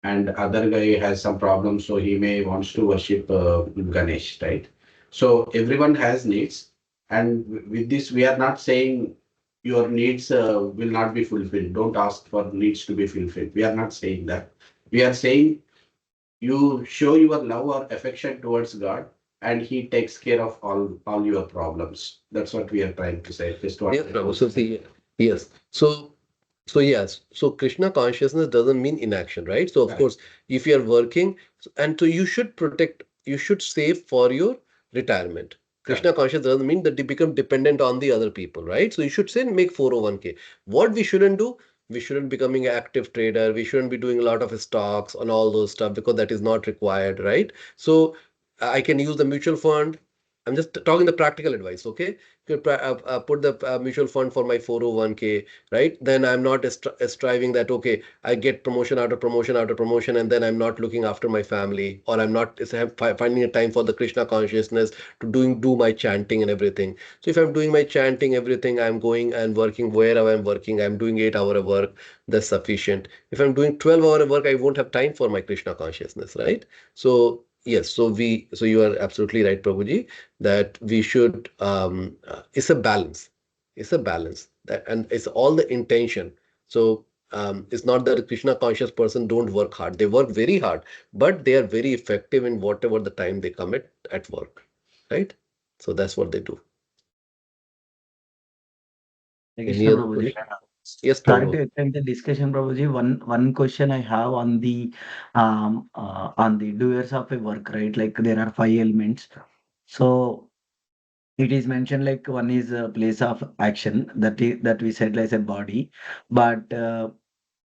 and other guy has some problems, so he may wants to worship Ganesh, right? So everyone has needs. And with this, we are not saying your needs will not be fulfilled. Don't ask for needs to be fulfilled. We are not saying that. We are saying you show your love or affection towards God, and He takes care of all your problems. That's what we are trying to say. Just to Yes, Prabhu. So see, yes. So yes. So Krishna consciousness doesn't mean inaction, right? So of Right. course, if you are working, and so you should protect, you should save for your retirement. Krishna consciousness doesn't mean that you become dependent on the other people, right? So you should say make 401k. What we shouldn't do, we shouldn't becoming an active trader. We shouldn't be doing a lot of stocks on all those stuff because that is not required, right? So I can use the mutual fund. I'm just talking the practical advice, okay? Put the mutual fund for my 401k, right? Then I'm not striving that, okay, I get promotion after promotion after promotion, and then I'm not looking after my family, or I'm not finding a time for the Krishna consciousness to do my chanting and everything. So if I'm doing my chanting, everything, I'm going and working wherever I'm working, I'm doing 8 hour work, that's sufficient. If I'm doing 12 hour work, I won't have time for my Krishna consciousness, right? So yes, so you are absolutely right, Prabhuji, that we should it's a balance, it's a balance that, and it's all the intention. So it's not that a Krishna conscious person don't work hard, they work very hard, but they are very effective in whatever the time they commit at work, right? So that's what they do. Any Krishna other Prabhuji. question? Yes, Sorry to Prabhu. extend the discussion, Prabhuji. One question I have on the doers of a work, right? Like there are 5 elements. So it is mentioned like one is a place of action that we said like a body, but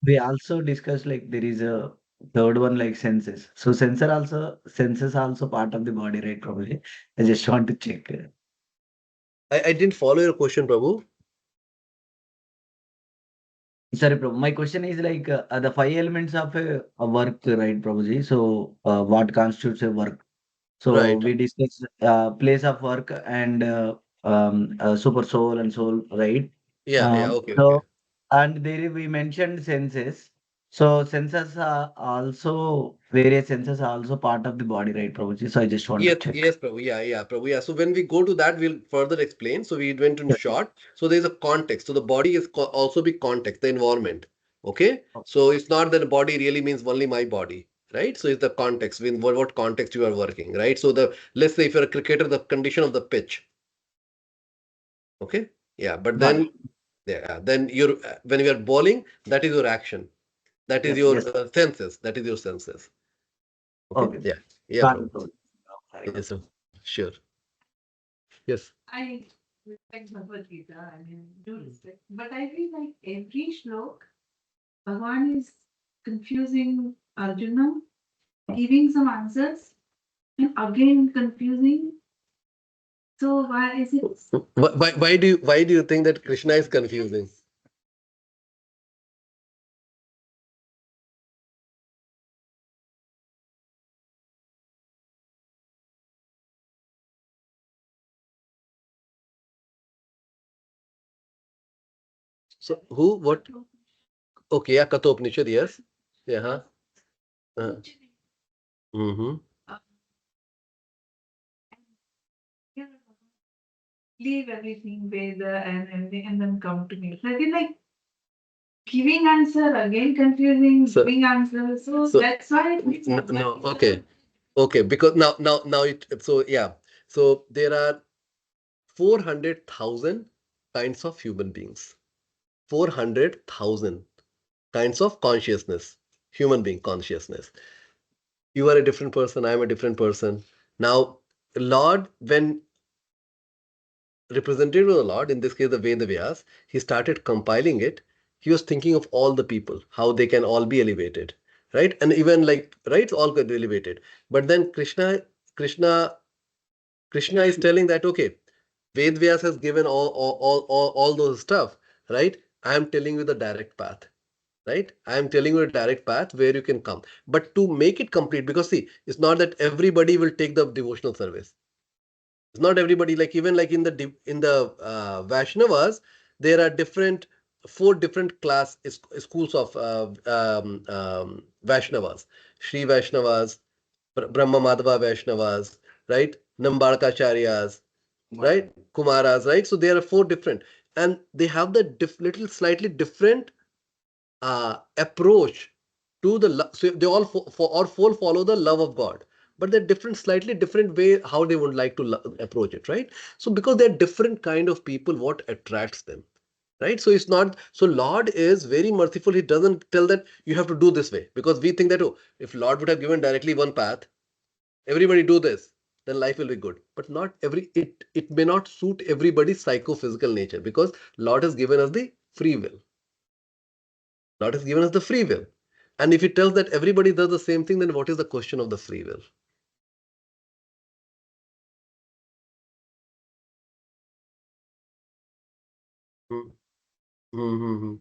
we also discussed like there is a third one like senses. So senses also part of the body, right? Probably. I just want to check. I didn't follow your question, Prabhu. Sorry, Prabhu. My question is like the 5 elements of a work, right, Prabhuji? So what constitutes a work? So Right. we discussed place of work and super soul and soul, right? Yeah, okay, okay. So and there we mentioned senses. So senses are also various senses are also part of the body, right, Prabhuji? So I just want to Yes, check. yes, Prabhu. Yeah, Prabhu. Yeah. So when we go to that, we'll further explain. So we went in Yeah. short. So there's a context. So the body is also be context, the environment. Okay. Oh, So it's not that the body really means only my body, right? So it's the context. In what context you are working, right? So let's say if you're a cricketer, the condition of the pitch. Okay. Yeah. But got it. then you're when you are bowling, that is your action. That is Yes, your yes. senses. That is your senses. Okay. Okay. Yeah, Got Prabhu. it, Prabhuji. Very good. Yes, sir. Sure. Yes. I respect Bhagavad Gita, I mean, do respect. But I feel like every shlok, Bhagavan is confusing Arjuna, giving some answers, and again confusing. So why is it? Why do you think that Krishna is confusing? So who? What? Okay, yeah, Kathopanishad, yes. Yeah. Huh? Mm-hmm. Leave everything, Veda and everything, and then come to me. So I feel like giving answer again confusing, So, giving answer. So so that's why. no, okay, okay. Because now so yeah. So there are 400,000 kinds of human beings. 400,000 kinds of consciousness, human being consciousness. You are a different person. I am a different person. Now, Lord, when representative of the Lord, in this case the Veda Vyas, he started compiling it. He was thinking of all the people, how they can all be elevated, right? And even like, right, all get elevated. But then Krishna, Krishna is telling that, okay, Ved Vyas has given all those stuff, right? I am telling you the direct path, right? I am telling you a direct path where you can come. But to make it complete, because see, it's not that everybody will take the devotional service. It's not everybody, like even like in the Vaishnavas, there are four different schools of Vaishnavas. Sri Vaishnavas, Brahma Madhava Vaishnavas, right? Nambalkacharyas, right? Kumaras, right? So there are 4 different, and they have the little slightly different approach to the so they all or 4 follow the love of God, but they're different, slightly different way how they would like to approach it, right? So because they're different kind of people, what attracts them, right? So it's not, so Lord is very merciful. He doesn't tell that you have to do this way, because we think that, oh, if Lord would have given directly one path, everybody do this, then life will be good. But not every, it may not suit everybody's psychophysical nature, because Lord has given us the free will. Lord has given us the free will. And if he tells that everybody does the same thing, then what is the question of the free will? Hmm. Hmm.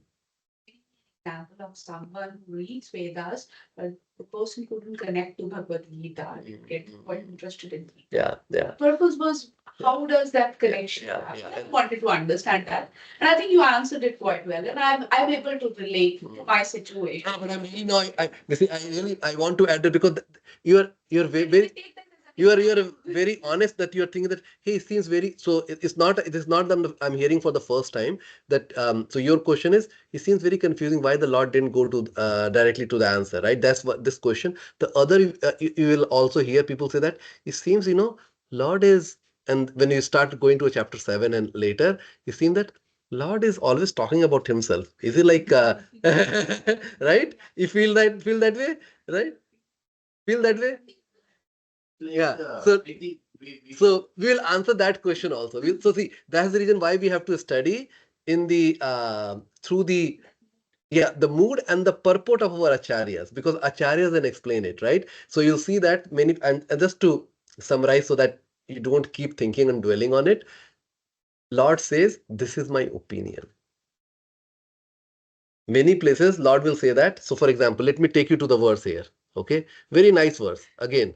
Example of someone who reads Vedas, but the person couldn't connect to Bhagavad Gita, get quite interested in Gita. Yeah, yeah. Purpose was, how does that connection Yeah, happen? yeah. I wanted to understand that. And I think you answered it quite well. And I'm able to relate to my situation. No, but I'm really no, I want to add that, because you're very you're very honest, that you're thinking that, hey, it seems very, so it is not that I'm hearing for the first time that so your question is, it seems very confusing why the Lord didn't go to directly to the answer, right? That's what this question. The other, you will also hear people say that it seems, Lord is, and when you start going to chapter 7 and later, you seem that Lord is always talking about himself. Is it like right? You feel that way, right? Feel that way? Yeah. So we will answer that question also. So see, that's the reason why we have to study in the through the, yeah, the mood and the purport of our acharyas, because acharyas then explain it, right? So you'll see that many, and just to summarize so that you don't keep thinking and dwelling on it, Lord says, this is my opinion. Many places Lord will say that. So for example, let me take you to the verse here. Okay, very nice verse again.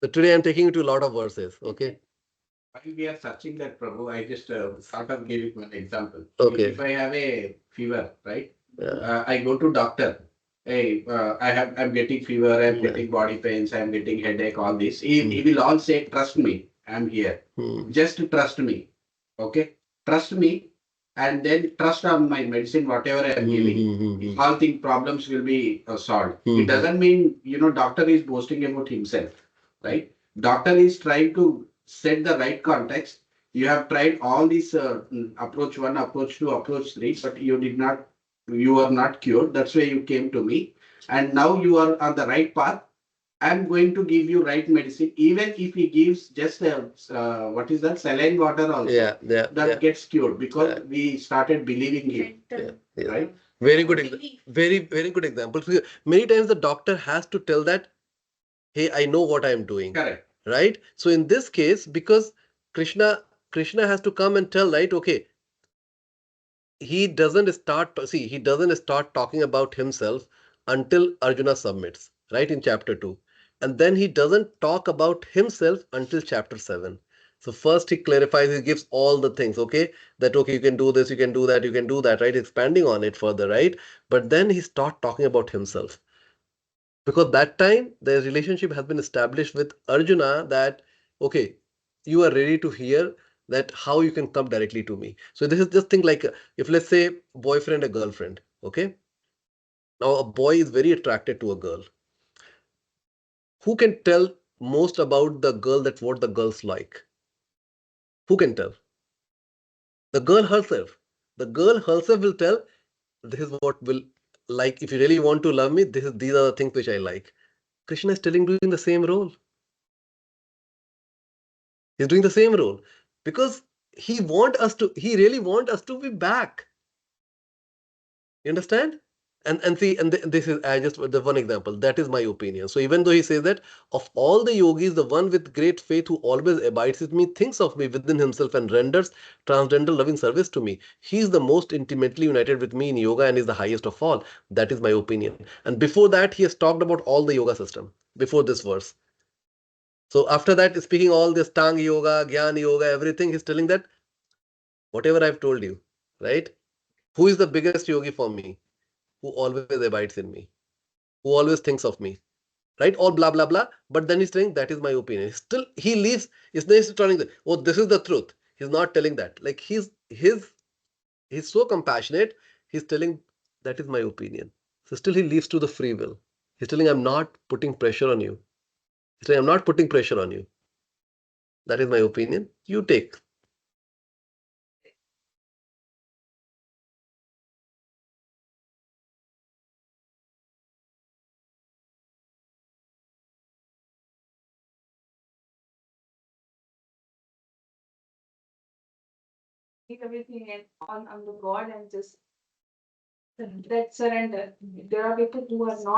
So today I'm taking you to a lot of verses. Okay. While we are searching that, Prabhu, I just thought of giving one example. Okay. If I have a fever, right? Yeah. I go to doctor. Hey, I'm getting fever, I'm getting body pains, I'm getting headache, all this. He will all say, trust me, I'm here. Just trust me. Okay? Trust me, and then trust on my medicine, whatever I am giving. All things, problems will be solved. It doesn't mean, doctor is boasting about himself, right? Doctor is trying to set the right context. You have tried all these approach 1, approach 2, approach 3, but you are not cured. That's why you came to me. And now you are on the right path. I'm going to give you right medicine. Even if he gives just what is that, saline water also, that gets cured, because we started believing him. Right? Very good, very good example. So many times the doctor has to tell that, hey, I know what I am doing. Correct. Right? So in this case, because Krishna has to come and tell, right? Okay, he doesn't start talking about himself until Arjuna submits, right, in chapter 2. And then he doesn't talk about himself until chapter 7. So first he clarifies, he gives all the things, okay, that okay, you can do this, you can do that, you can do that, right, expanding on it further, right? But then he starts talking about himself, because that time the relationship has been established with Arjuna, that okay, you are ready to hear that how you can come directly to me. So this is just think like, if let's say boyfriend and girlfriend, okay, now a boy is very attracted to a girl. Who can tell most about the girl, that what the girl's like? Who can tell? The girl herself. The girl herself will tell, this is what will like, if you really want to love me, these are the things which I like. Krishna is telling, doing the same role. He's doing the same role, because he really want us to be back. You understand? And see, and this is, I just the one example, that is my opinion. So even though he says that of all the yogis, the one with great faith who always abides with me, thinks of me within himself and renders transcendental loving service to me, he is the most intimately united with me in yoga and is the highest of all. That is my opinion. And before that, he has talked about all the yoga system before this verse. So after that, speaking all this Tang yoga, Gyan yoga, everything, he's telling that whatever I've told you, right? Who is the biggest yogi for me? Who always abides in me, who always thinks of me, right? All blah blah blah. But then he's saying that is my opinion. Still, he leaves. He's telling that, oh, this is the truth. He's not telling that. Like he's so compassionate. He's telling that is my opinion. So still he leaves to the free will. He's telling I'm not putting pressure on you. He's saying I'm not putting pressure on you. That is my opinion. You take. Leave everything in on the God and just that surrender. There are people who are not